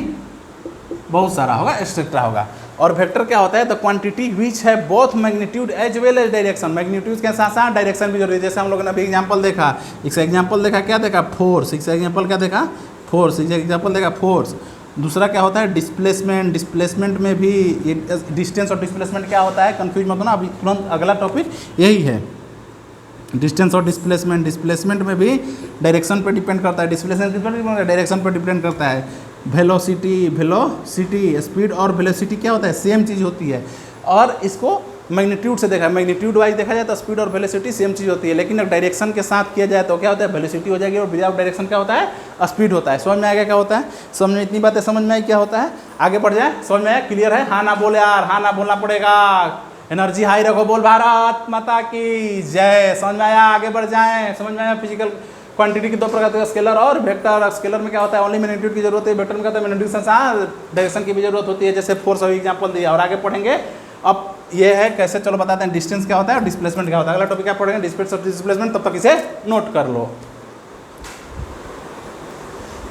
बहुत सारा होगा, एक्सेट्रा होगा। और वेक्टर क्या होता है, द क्वांटिटी विच है both magnitude as well as direction, magnitude के साथ साथ डायरेक्शन भी जरूरी है। जैसे हम लोगों ने अभी एग्जांपल देखा, इसका एग्जांपल देखा, क्या देखा, फोर्स। इसका एग्जांपल क्या देखा, फोर्स। इसका एग्जांपल देखा, फोर्स। दूसरा क्या होता है, डिस्प्लेसमेंट। डिस्प्लेसमेंट में भी डिस्टेंस और डिस्प्लेसमेंट क्या होता है, कंफ्यूज मत होना, अभी तुरंत अगला टॉपिक यही है, डिस्टेंस और डिस्प्लेसमेंट। डिस्प्लेसमेंट में भी डायरेक्शन पर डिपेंड करता है, डिस्प्लेसमेंट डायरेक्शन पर डिपेंड करता है। वेलोसिटी, स्पीड और वेलोसिटी क्या होता है, सेम चीज़ होती है। और इसको मैग्नीट्यूड से देखा, मैग्नीट्यूड वाइज देखा जाए तो स्पीड और वेलोसिटी सेम चीज़ होती है, लेकिन अगर डायरेक्शन के साथ किया जाए तो क्या होता है, वेलोसिटी हो जाएगी, और विदाउट डायरेक्शन क्या होता है, स्पीड होता है। समझ में आ गया क्या होता है, समझ में इतनी बातें समझ में आई क्या होता है। आगे बढ़ जाए, समझ में आया, क्लियर है? हाँ ना बोले यार, हाँ ना बोलना पड़ेगा। एनर्जी हाई रखो, बोल भारत माता की जय। समझ में आया? आगे बढ़ जाएँ। समझ में आया? फिजिकल क्वांटिटी की 2 प्रकार के, स्केलर और वेक्टर। स्केलर में क्या होता है, ओनली मैग्नीट्यूड की जरूरत है, वेक्टर में क्या होता है, मैग्नीट्यूड के साथ डायरेक्शन की भी जरूरत होती है। जैसे फोर्स अभी एग्जांपल दिया, और आगे पढ़ेंगे। अब ये है कैसे, चलो बताते हैं, डिस्टेंस क्या होता है और डिस्प्लेसमेंट क्या होता है। अगला टॉपिक क्या पढ़ेंगे, डिस्टेंस और डिस्प्लेसमेंट, तब तक इसे नोट कर लो।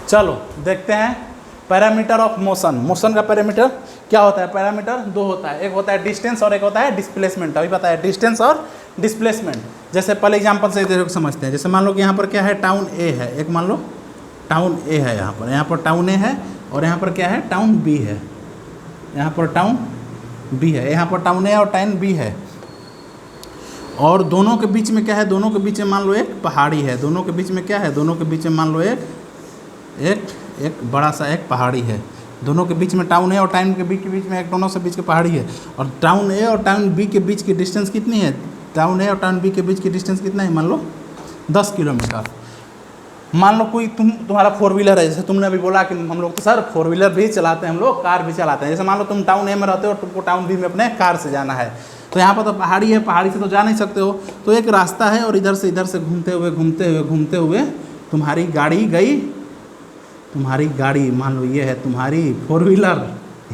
चलो देखते हैं, पैरामीटर ऑफ मोशन। मोशन का पैरामीटर क्या होता है, पैरामीटर 2 होता है, एक होता है डिस्टेंस और एक होता है डिस्प्लेसमेंट। अभी बताया डिस्टेंस और डिस्प्लेसमेंट। जैसे पहले एग्जांपल से देखो समझते हैं। जैसे मान लो कि यहाँ पर क्या है, टाउन ए है, एक मान लो टाउन ए है, यहाँ पर टाउन ए है, और यहाँ पर क्या है, टाउन बी है, यहाँ पर टाउन बी है, यहाँ पर टाउन ए और टाउन बी है। और दोनों के बीच में क्या है, दोनों के बीच में मान लो एक पहाड़ी है, दोनों के बीच में क्या है, दोनों के बीच में मान लो एक बड़ा सा एक पहाड़ी है। दोनों के बीच में टाउन ए और टाउन के बीच में एक, दोनों से बीच की पहाड़ी है। और टाउन ए और टाउन बी के बीच की डिस्टेंस कितनी है, टाउन ए और टाउन बी के बीच की डिस्टेंस कितना है, मान लो 10 किलोमीटर। मान लो कोई तुम्हारा 4 व्हीलर है, जैसे तुमने अभी बोला कि हम लोग तो सर 4 व्हीलर भी चलाते हैं, हम लोग कार भी चलाते हैं। जैसे मान लो तुम टाउन ए में रहते हो और तुमको टाउन बी में अपने कार से जाना है, तो यहाँ पर तो पहाड़ी है, पहाड़ी से तो जा नहीं सकते हो, तो एक रास्ता है, और इधर से घूमते हुए तुम्हारी गाड़ी गई, तुम्हारी गाड़ी मान लो ये है तुम्हारी 4 व्हीलर,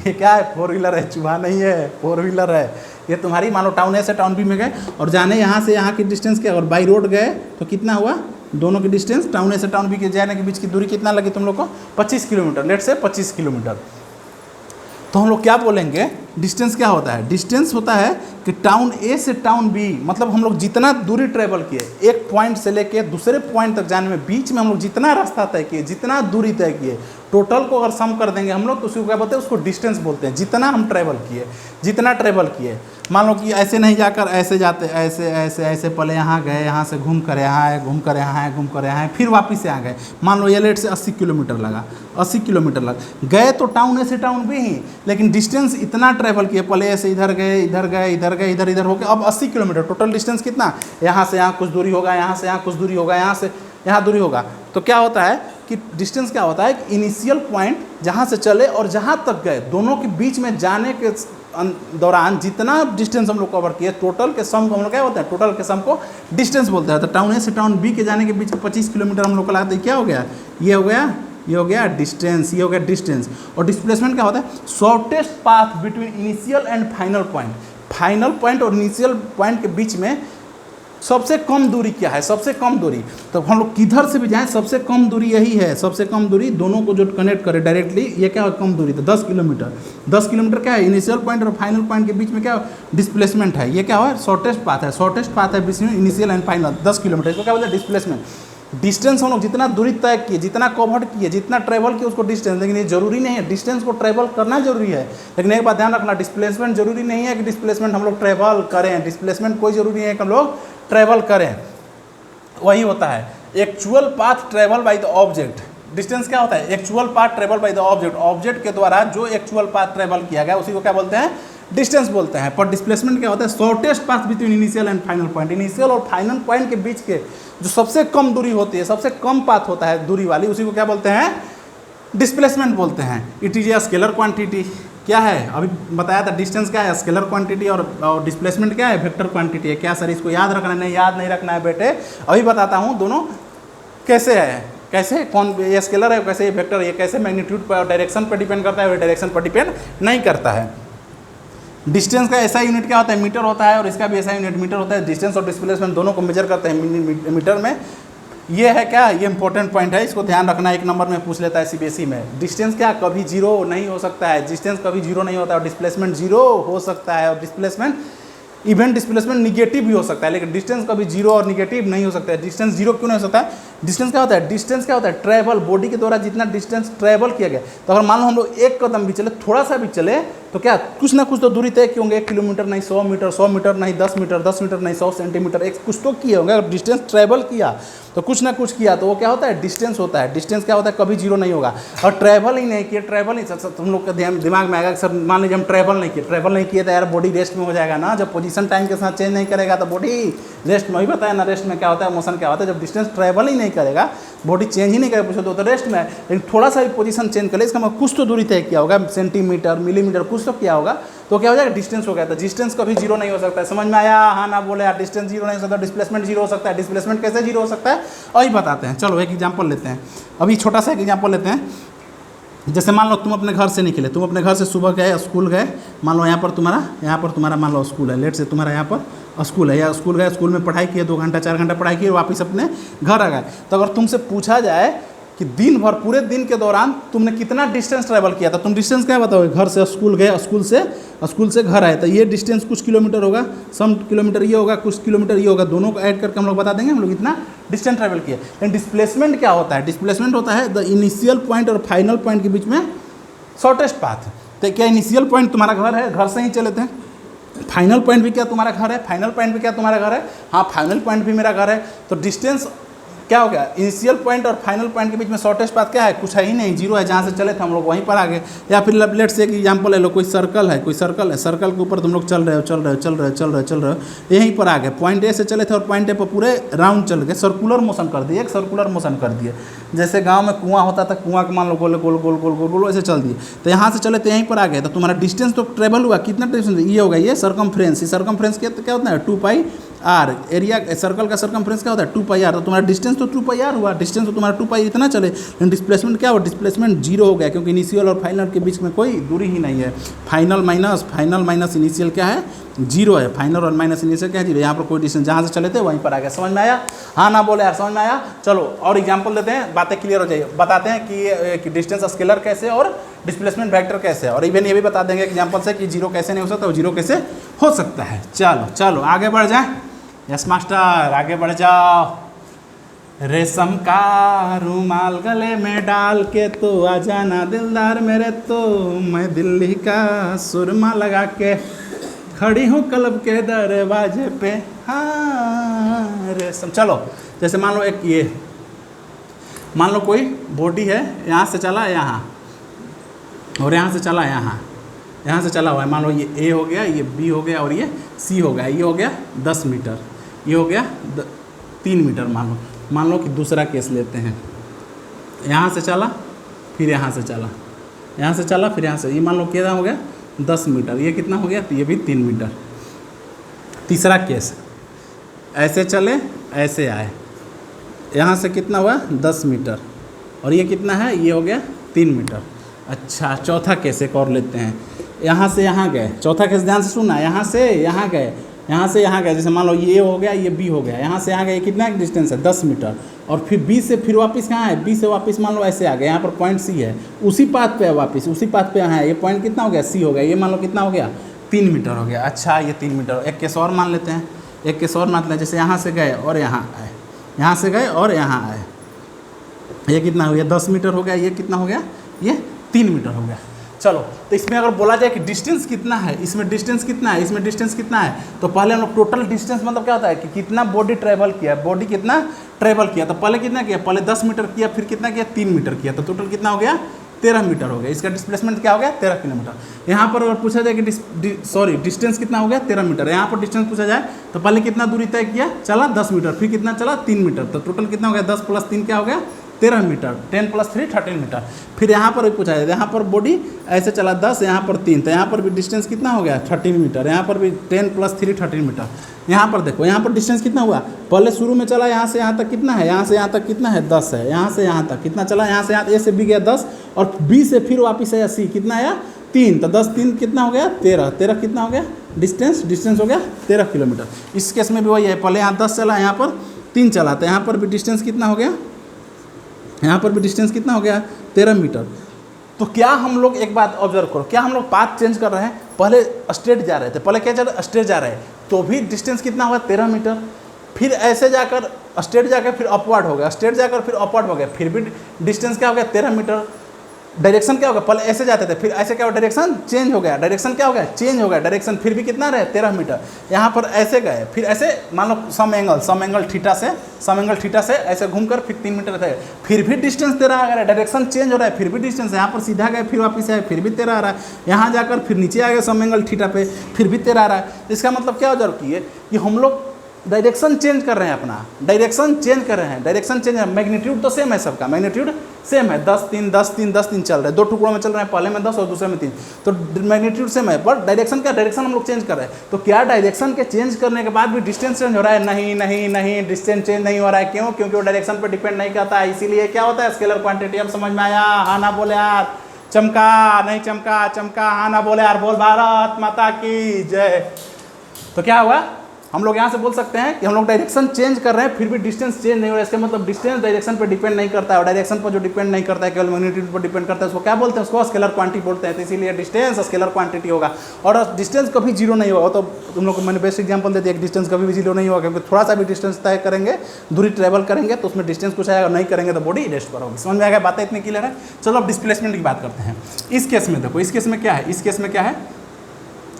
ये क्या है, 4 व्हीलर है, चूहा नहीं है, 4 व्हीलर है। ये तुम्हारी मान लो टाउन ए से टाउन बी में गए, और जाने यहाँ से यहाँ की डिस्टेंस क्या, और बाई रोड गए तो कितना हुआ, दोनों की डिस्टेंस टाउन ए से टाउन बी के जाने के बीच की दूरी कितना लगी तुम लोग को, 25 किलोमीटर, लेट से 25 किलोमीटर। तो हम लोग क्या बोलेंगे, डिस्टेंस क्या होता है, डिस्टेंस होता है कि टाउन ए से टाउन बी, मतलब हम लोग जितना दूरी ट्रेवल किए, एक पॉइंट से लेके दूसरे पॉइंट तक जाने में बीच में हम लोग जितना रास्ता तय किए, जितना दूरी तय किए, टोटल को अगर सम कर देंगे हम लोग तो उसको क्या बोलते हैं, उसको डिस्टेंस बोलते हैं। जितना हम ट्रेवल किए, जितना ट्रेवल किए, मान लो कि ऐसे नहीं जाकर ऐसे जाते, ऐसे पहले यहाँ गए, यहाँ से घूम कर यहाँ आए, घूम कर यहाँ आए, घूम कर यहाँ आए, फिर वापस से आ गए, मान लो ये लेट से 80 किलोमीटर लगा, 80 किलोमीटर लगा, गए तो टाउन ए से टाउन बी ही, लेकिन डिस्टेंस इतना ट्रेवल किए, पहले ऐसे इधर गए, इधर हो गए, अब 80 किलोमीटर, टोटल डिस्टेंस कितना, यहाँ से यहाँ कुछ दूरी होगा, यहाँ से यहाँ कुछ दूरी होगा, यहाँ से यहाँ दूरी होगा। तो क्या होता है कि डिस्टेंस क्या होता है कि इनिशियल पॉइंट जहाँ से चले और जहाँ तक गए, दोनों के बीच में जाने के दौरान जितना डिस्टेंस हम लोग कवर किए, टोटल के सम को हम लोग क्या बोलते हैं, टोटल के सम को डिस्टेंस बोलते हैं। तो टाउन ए से टाउन बी के जाने के बीच 25 किलोमीटर हम लोग का लगता है, क्या हो गया, ये हो गया, ये हो गया डिस्टेंस, ये हो गया डिस्टेंस। और डिस्प्लेसमेंट क्या होता है, shortest path between initial and final point. Final point और इनिशियल पॉइंट के बीच में सबसे कम दूरी क्या है, सबसे कम दूरी। तो हम लोग किधर से भी जाएं सबसे कम दूरी यही है, सबसे कम दूरी दोनों को जो कनेक्ट करे डायरेक्टली, ये क्या है कम दूरी, तो 10 किलोमीटर। 10 किलोमीटर क्या है, इनिशियल पॉइंट और फाइनल पॉइंट के बीच में क्या डिस्प्लेसमेंट है, ये क्या है शॉर्टेस्ट पाथ है, शॉर्टेस्ट पाथ है between initial and final 10 kilometre, इसको क्या बोलते हैं डिस्प्लेसमेंट। डिस्टेंस हम लोग जितना दूरी तय किए, जितना कवर किए, जितना ट्रैवल किए उसको डिस्टेंस, लेकिन ये जरूरी नहीं है डिस्टेंस को ट्रैवल करना जरूरी है। लेकिन एक बात ध्यान रखना, डिस्प्लेसमेंट जरूरी नहीं है कि डिस्प्लेसमेंट हम लोग ट्रैवल करें, डिस्प्लेसमेंट कोई जरूरी नहीं है कि हम लोग ट्रैवल करें, वही होता है actual path travel by the object. Distance क्या होता है, actual path travel by the object, object के द्वारा जो एक्चुअल पाथ ट्रैवल किया गया उसी को क्या बोलते हैं, डिस्टेंस बोलते हैं। पर डिस्प्लेसमेंट क्या होता है, shortest path between initial and final point, initial और फाइनल पॉइंट के बीच के जो सबसे कम दूरी होती है, सबसे कम पाथ होता है दूरी वाली, उसी को क्या बोलते हैं, डिस्प्लेसमेंट बोलते हैं। It is a scalar quantity, क्या है अभी बताया था, डिस्टेंस क्या है स्केलर क्वांटिटी, और डिस्प्लेसमेंट क्या है वेक्टर क्वांटिटी है। क्या सर इसको याद रखना है, नहीं याद नहीं रखना है बेटे, अभी बताता हूँ दोनों कैसे है, कैसे कौन ये स्केलर है, कैसे ये वेक्टर, ये कैसे मैग्नीट्यूड पर डायरेक्शन पर डिपेंड करता है, डायरेक्शन पर डिपेंड नहीं करता है। डिस्टेंस का ऐसा यूनिट क्या होता है, मीटर होता है, और इसका भी ऐसा यूनिट मीटर होता है। डिस्टेंस और डिस्प्लेसमेंट दोनों को मेजर करते हैं मीटर में। ये है क्या, ये इंपॉर्टेंट पॉइंट है, इसको ध्यान रखना, एक नंबर में पूछ लेता है सीबीएसई में। डिस्टेंस क्या कभी जीरो नहीं हो सकता है, डिस्टेंस कभी जीरो नहीं होता है, और डिस्प्लेसमेंट जीरो हो सकता है, और डिस्प्लेसमेंट इवेंट डिस्प्लेसमेंट निगेटिव भी हो सकता है, लेकिन डिस्टेंस कभी जीरो और निगेटिव नहीं हो सकता है। डिस्टेंस जीरो क्यों नहीं हो सकता है, डिस्टेंस क्या होता है, डिस्टेंस क्या होता है, ट्रैवल, बॉडी के द्वारा जितना डिस्टेंस ट्रैवल किया गया। तो अगर मान लो हम लोग एक कदम भी चले, थोड़ा सा भी चले, तो क्या कुछ ना कुछ तो दूरी तय किए होंगे, 1 किलोमीटर नहीं 100 मीटर, 100 मीटर नहीं 10 मीटर, 10 मीटर नहीं 100 सेंटीमीटर, एक कुछ तो किए होंगे। अगर डिस्टेंस ट्रैवल किया तो कुछ ना कुछ किया, तो वो क्या होता है, डिस्टेंस होता है। डिस्टेंस क्या होता है, कभी जीरो नहीं होगा। और ट्रैवल ही नहीं किया, ट्रैवल नहीं, तुम लोग का दिमाग में आएगा सर मान लीजिए हम ट्रैवल नहीं किए तो यार बॉडी रेस्ट में हो जाएगा ना, जब पोजीशन टाइम के साथ चेंज नहीं करेगा तो बॉडी रेस्ट में, ही बताया ना रेस्ट में क्या होता है, मोशन क्या होता है। जब डिस्टेंस ट्रैवल ही नहीं करेगा, बॉडी चेंज ही नहीं करेगा, पूछो तो रेस्ट में है। लेकिन थोड़ा सा भी पोजीशन चेंज कर ले, इसका मतलब कुछ तो दूरी तय किया होगा, सेंटीमीटर मिलीमीटर कुछ तो किया होगा, तो क्या हो जाएगा, डिस्टेंस हो गया। तो डिस्टेंस कभी जीरो नहीं हो सकता है, समझ में आया, हाँ ना बोले यार, डिस्टेंस जीरो नहीं हो सकता, डिस्प्लेसमेंट जीरो हो सकता है। डिस्प्लेसमेंट कैसे जीरो हो सकता है, और बताते हैं, चलो एक एग्जांपल लेते हैं। अभी छोटा सा एक एग्जांपल लेते हैं। जैसे मान लो तुम अपने घर से निकले, तुम अपने घर से सुबह गए, स्कूल गए, मान लो यहाँ पर तुम्हारा मान लो स्कूल है, लेट से तुम्हारा यहाँ पर स्कूल है, या स्कूल गए, स्कूल में पढ़ाई किए 2 घंटा 4 घंटा पढ़ाई किए, वापस अपने घर आ गए। तो अगर तुमसे पूछा जाए कि दिन भर पूरे दिन के दौरान तुमने कितना डिस्टेंस ट्रैवल किया था, तुम डिस्टेंस क्या बताओगे, घर से स्कूल गए, स्कूल से घर आए, तो ये डिस्टेंस कुछ किलोमीटर होगा, सम किलोमीटर ये होगा, कुछ किलोमीटर ये होगा, दोनों को ऐड करके हम लोग बता देंगे हम लोग इतना डिस्टेंस ट्रैवल किया। लेकिन डिस्प्लेसमेंट क्या होता है, डिस्प्लेसमेंट होता है द इनिशियल पॉइंट और फाइनल पॉइंट के बीच में शॉर्टेस्ट पाथ। तो क्या इनिशियल पॉइंट तुम्हारा घर है, घर से ही चले थे, फाइनल पॉइंट भी क्या तुम्हारा घर है, फाइनल पॉइंट भी क्या तुम्हारा घर है, हाँ फाइनल पॉइंट भी मेरा घर है। तो डिस्टेंस क्या हो गया, इनिशियल पॉइंट और फाइनल पॉइंट के बीच में शॉर्टेस्ट पाथ क्या है, कुछ है ही नहीं, जीरो है, जहाँ से चले थे हम लोग वहीं पर आ गए। या फिर लेट से एक एग्जांपल ले लो, कोई सर्कल है, सर्कल के ऊपर तुम लोग चल रहे हो, यहीं पर आ गए, पॉइंट ए से चले थे और पॉइंट ए पर पूरे राउंड चल गए, सर्कुलर मोशन कर दिए, एक सर्कुलर मोशन कर दिए। जैसे गाँव में कुआं होता था, कुआं के मान लो गोल गोल गोल गोल गोल गोल ऐसे चल दिए। तो यहाँ से चले तो यहीं पर आ गए, तो तुम्हारा डिस्टेंस तो ट्रेवल हुआ, कितना डिस्टेंस ये होगा, ये सर्कमफ्रेंस, क्या होता है 2πr, एरिया सर्कल का सर्कमफ्रेंस क्या होता है 2πr। तो तुम्हारा डिस्टेंस तो 2πr हुआ, डिस्टेंस तो तुम्हारा 2π इतना चले, लेकिन डिस्प्लेसमेंट क्या हुआ, डिस्प्लेसमेंट जीरो हो गया, क्योंकि इनिशियल और फाइनल के बीच में कोई दूरी ही नहीं है। फाइनल माइनस इनिशियल क्या है, जीरो है, फाइनल और माइनस इनिशियल क्या है, जीरो। यहाँ पर कोई डिस्टेंस जहाँ से चले थे वहीं पर आ गया। समझ में आया, हाँ ना बोले यार, समझ में आया। चलो और एग्जाम्पल देते हैं, बातें क्लियर हो जाइए। बताते हैं कि डिस्टेंस स्केलर कैसे और डिस्प्लेसमेंट वेक्टर कैसे है, और इवन ये भी बता देंगे एग्जाम्पल से कि जीरो कैसे नहीं हो सकता और जीरो कैसे हो सकता है। चलो आगे बढ़ जाए। यस मास्टर, आगे बढ़ जाओ। रेशम का रूमाल गले में डाल के तो आ जाना दिलदार मेरे, तो मैं दिल्ली का सुरमा लगा के खड़ी हूँ क्लब के दरवाजे पे, हाँ रेशम। चलो जैसे मान लो मान लो कोई बॉडी है, यहाँ से चला यहाँ और यहाँ से चला यहाँ से चला हुआ है। मान लो ये ए हो गया, ये बी हो गया और ये सी हो गया। ये हो गया 10 मीटर, ये हो गया 3 मीटर। मान लो कि दूसरा केस लेते हैं, यहाँ से चला फिर यहाँ से चला, यहाँ से चला फिर यहाँ से, ये मान लो कितना हो गया 10 मीटर, ये कितना हो गया, तो ये भी 3 मीटर। तीसरा केस, ऐसे चले ऐसे आए, यहाँ से कितना हुआ 10 मीटर, और ये कितना है, ये हो गया 3 मीटर। अच्छा, चौथा केस एक और लेते हैं। यहाँ से यहाँ गए, चौथा केस ध्यान से सुनना, यहाँ से यहाँ गए, यहाँ से यहाँ गए, जैसे मान लो ये हो गया, ये बी हो गया, यहाँ से यहाँ गए, कितना डिस्टेंस है 10 मीटर, और फिर बी से फिर वापस कहाँ है, बी से वापस मान लो ऐसे आ गए, यहाँ पर पॉइंट सी है, उसी पाथ पे है वापस, उसी पाथ पे यहाँ है, ये पॉइंट कितना हो गया, सी हो गया, ये मान लो कितना हो गया 3 मीटर हो गया। अच्छा, ये 3 मीटर। एक केस और मान लेते हैं, एक केस और मान लेते हैं, जैसे यहाँ से गए और यहाँ आए, यहाँ से गए और यहाँ आए, ये कितना हो गया 10 मीटर हो गया, ये कितना हो गया, ये 3 मीटर हो गया। चलो, तो इसमें अगर बोला जाए कि डिस्टेंस कितना है, इसमें डिस्टेंस कितना है, इसमें डिस्टेंस कितना है, तो पहले हम लोग टोटल डिस्टेंस मतलब क्या होता है कि कितना बॉडी ट्रैवल किया, बॉडी कितना ट्रैवल किया, तो पहले कितना किया, पहले 10 मीटर किया, फिर कितना किया 3 मीटर किया, तो टोटल कितना हो गया 13 मीटर हो गया। इसका डिस्प्लेसमेंट क्या हो गया 13 किलोमीटर। यहाँ पर अगर पूछा जाए कि डिस्टेंस कितना हो गया 13 मीटर, यहाँ पर डिस्टेंस पूछा जाए तो पहले कितना दूरी तय किया, चला 10 मीटर, फिर कितना चला 3 मीटर, तो टोटल कितना हो गया 10 + 3 क्या हो गया 13 मीटर, 10 + 3 13 मीटर। फिर यहाँ पर भी पूछा जाए, यहाँ पर बॉडी ऐसे चला 10, यहाँ पर 3, तो यहाँ पर भी डिस्टेंस कितना हो गया 13 मीटर, यहाँ पर भी 10 + 3 13 मीटर। यहाँ पर देखो, यहाँ पर डिस्टेंस कितना हुआ, पहले शुरू में चला यहाँ से यहाँ तक कितना है, यहाँ से यहाँ तक कितना है 10 है, यहाँ से यहाँ तक कितना चला, यहाँ से यहाँ ए से बी गया 10, और बी से फिर वापस आया सी, कितना आया 3, तो 10 3 कितना हो गया 13, 13 कितना हो गया डिस्टेंस हो गया 13 किलोमीटर। इस केस में भी वही है, पहले यहाँ 10 चला, यहाँ पर 3 चला, तो यहाँ पर भी डिस्टेंस कितना हो गया, यहाँ पर भी डिस्टेंस कितना हो गया 13 मीटर। तो क्या हम लोग एक बात ऑब्जर्व करो, क्या हम लोग पाथ चेंज कर रहे हैं, पहले स्ट्रेट जा रहे थे, पहले क्या चल रहा स्ट्रेट जा रहे हैं, तो भी डिस्टेंस कितना हुआ 13 मीटर, फिर ऐसे जाकर स्ट्रेट जाकर फिर अपवर्ड हो गया, स्ट्रेट जाकर फिर अपवर्ड हो गया, फिर भी डिस्टेंस क्या हो गया 13 मीटर। डायरेक्शन क्या हो गया, पहले ऐसे जाते थे, फिर ऐसे क्या हो, डायरेक्शन चेंज हो गया, डायरेक्शन क्या हो गया चेंज हो गया, डायरेक्शन फिर भी कितना रहे 13 मीटर। यहाँ पर ऐसे गए, फिर ऐसे मान लो सम एंगल थीटा से ऐसे घूमकर फिर 3 मीटर थे, फिर भी डिस्टेंस 13 आ गया, डायरेक्शन चेंज हो रहा है, फिर भी डिस्टेंस, यहाँ पर सीधा गए फिर वापस आए, फिर भी 13 आ रहा है, यहाँ जाकर फिर नीचे आ गए सम एंगल थीटा पे, फिर भी 13 आ रहा है। इसका मतलब क्या ऑब्जर्व किए कि हम लोग डायरेक्शन चेंज कर रहे हैं, अपना डायरेक्शन चेंज कर रहे हैं, डायरेक्शन चेंज है, मैग्नीट्यूड तो सेम है, सबका मैग्नीट्यूड सेम है, 10 3 10 3 10 3 चल रहा है, 2 टुकड़ों में चल रहे हैं, पहले में 10 और दूसरे में 3, तो मैग्नीट्यूड सेम है, बट डायरेक्शन हम लोग चेंज कर रहे हैं। तो क्या डायरेक्शन के चेंज करने के बाद भी डिस्टेंस चेंज हो रहा है, नहीं डिस्टेंस चेंज नहीं हो रहा है, क्यों, क्योंकि वो डायरेक्शन पर डिपेंड नहीं करता है, इसीलिए क्या होता है स्केलर क्वांटिटी। अब समझ में आया, हाँ ना बोले यार, चमका नहीं चमका, हाँ ना बोले यार, बोल भारत माता की जय। तो क्या हुआ, हम लोग यहाँ से बोल सकते हैं कि हम लोग डायरेक्शन चेंज कर रहे हैं, फिर भी डिस्टेंस चेंज नहीं हो रहा है, इसका मतलब डिस्टेंस डायरेक्शन पर डिपेंड नहीं करता है, और डायरेक्शन पर जो डिपेंड नहीं करता है केवल मैग्नीट्यूड पर डिपेंड करता है, उसको क्या बोलते हैं, उसको स्केलर क्वांटिटी बोलते हैं। तो इसीलिए डिस्टेंस स्केलर क्वांटिटी होगा, और डिस्टेंस कभी जीरो नहीं होगा। तो तुम लोग को मैंने बेस्ट एग्जाम्पल दे दिया, डिस्टेंस कभी भी जीरो नहीं होगा, क्योंकि थोड़ा सा भी डिस्टेंस तय करेंगे, दूरी ट्रेवल करेंगे, तो उसमें डिस्टेंस कुछ आएगा, नहीं करेंगे तो बॉडी रेस्ट पर होगी। समझ में आएगा, बातें इतनी क्लियर है। चलो अब डिस्प्लेसमेंट की बात करते हैं। इस केस में देखो, इस केस में क्या है, इस केस में क्या है,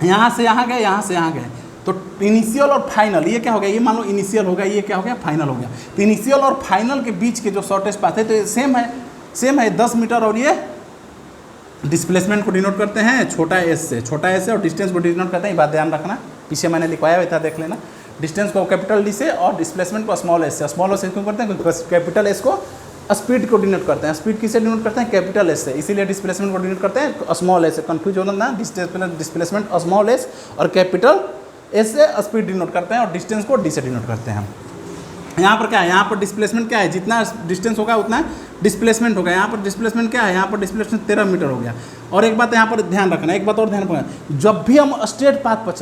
यहाँ से यहाँ गए, यहाँ से यहाँ गए, तो इनिशियल और फाइनल ये क्या हो गया, ये मान लो इनिशियल हो गया, ये क्या हो गया फाइनल हो गया। तो इनिशियल और फाइनल के बीच के जो शॉर्टेस्ट पाथ है, तो ये सेम है 10 मीटर, और ये डिस्प्लेसमेंट को डिनोट करते हैं छोटा एस से, और डिस्टेंस को डिनोट करते हैं। ये बात ध्यान रखना, पीछे मैंने लिखवाया हुआ था, देख लेना। डिस्टेंस को कैपिटल डी से और डिस्प्लेसमेंट को स्मॉल एस से क्यों करते हैं, क्योंकि कैपिटल एस को स्पीड को डिनोट करते हैं, स्पीड किससे डिनोट करते हैं, कैपिटल एस से, इसीलिए डिस्प्लेसमेंट को डिनोट करते हैं स्मॉल एस से। कंफ्यूज होना ना, डिस्प्लेसमेंट स्मॉल एस और कैपिटल एस से स्पीड डिनोट करते हैं, और डिस्टेंस को डी से डिनोट करते हैं। यहाँ पर क्या है, यहाँ पर डिस्प्लेसमेंट क्या है, जितना डिस्टेंस होगा उतना डिस्प्लेसमेंट होगा। यहाँ पर डिस्प्लेसमेंट क्या है, यहाँ पर डिस्प्लेसमेंट 13 मीटर हो गया। और एक बात यहाँ पर ध्यान रखना, एक बात और ध्यान रखना, जब भी हम स्ट्रेट पाथ पर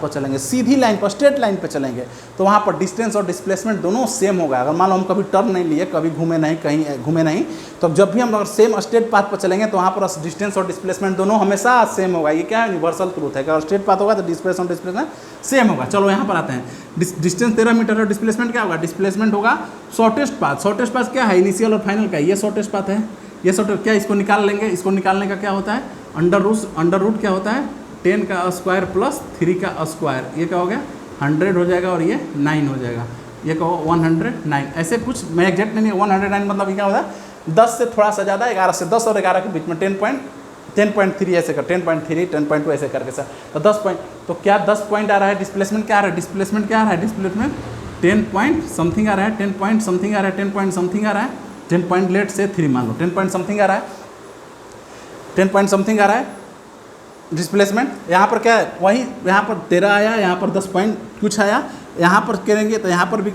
चलेंगे, सीधी लाइन पर स्ट्रेट लाइन पर चलेंगे, तो वहाँ पर डिस्टेंस और डिस्प्लेसमेंट दोनों सेम होगा। अगर मान लो हम कभी टर्न नहीं लिए, कभी घूमे नहीं, तो जब भी हम अगर सेम स्ट्रेट पाथ पर चलेंगे, तो वहाँ पर डिस्टेंस और डिस्प्लेसमेंट दोनों हमेशा सेम होगा। ये क्या है, यूनिवर्सल ट्रूथ है, अगर स्ट्रेट पाथ होगा तो डिस्प्लेसमेंट सेम होगा। चलो यहाँ पर आते हैं, डिस्टेंस 13 मीटर और डिस्प्लेसमेंट क्या होगा, डिस्प्लेसमेंट होगा शॉर्टेस्ट पाथ क्या है, इनिशियल और फाइनल का, ये शॉर्टेस्ट पाथ है, ये शॉर्टेस्ट क्या, इसको निकाल लेंगे। इसको निकालने का क्या होता है, अंडर रूट क्या होता है 10 का स्क्वायर प्लस 3 का स्क्वायर, ये क्या हो गया 100 हो जाएगा, और ये 9 हो जाएगा, ये कहो 109। ऐसे कुछ मैं एग्जैक्ट नहीं, 109 मतलब ये क्या होता है 10 से थोड़ा सा ज़्यादा, 11 से 10 और 11 के बीच में 10.3 ऐसे कर, 10.3 10.2 ऐसे करके सर, तो 10 पॉइंट, तो क्या 10 पॉइंट आ रहा है। डिस्प्लेसमेंट क्या आ रहा है, डिस्प्लेसमेंट 10 पॉइंट समथिंग आ रहा है, 10 पॉइंट समथिंग आ रहा है, 10 पॉइंट समथिंग आ रहा है, 10 पॉइंट लेट से 3 मान लो, 10 पॉइंट समथिंग आ रहा है, 10 पॉइंट समथिंग आ रहा है। डिस्प्लेसमेंट यहाँ पर क्या है, वही यहाँ पर 13 आया, यहाँ पर 10 पॉइंट कुछ आया, यहाँ पर करेंगे तो यहाँ पर भी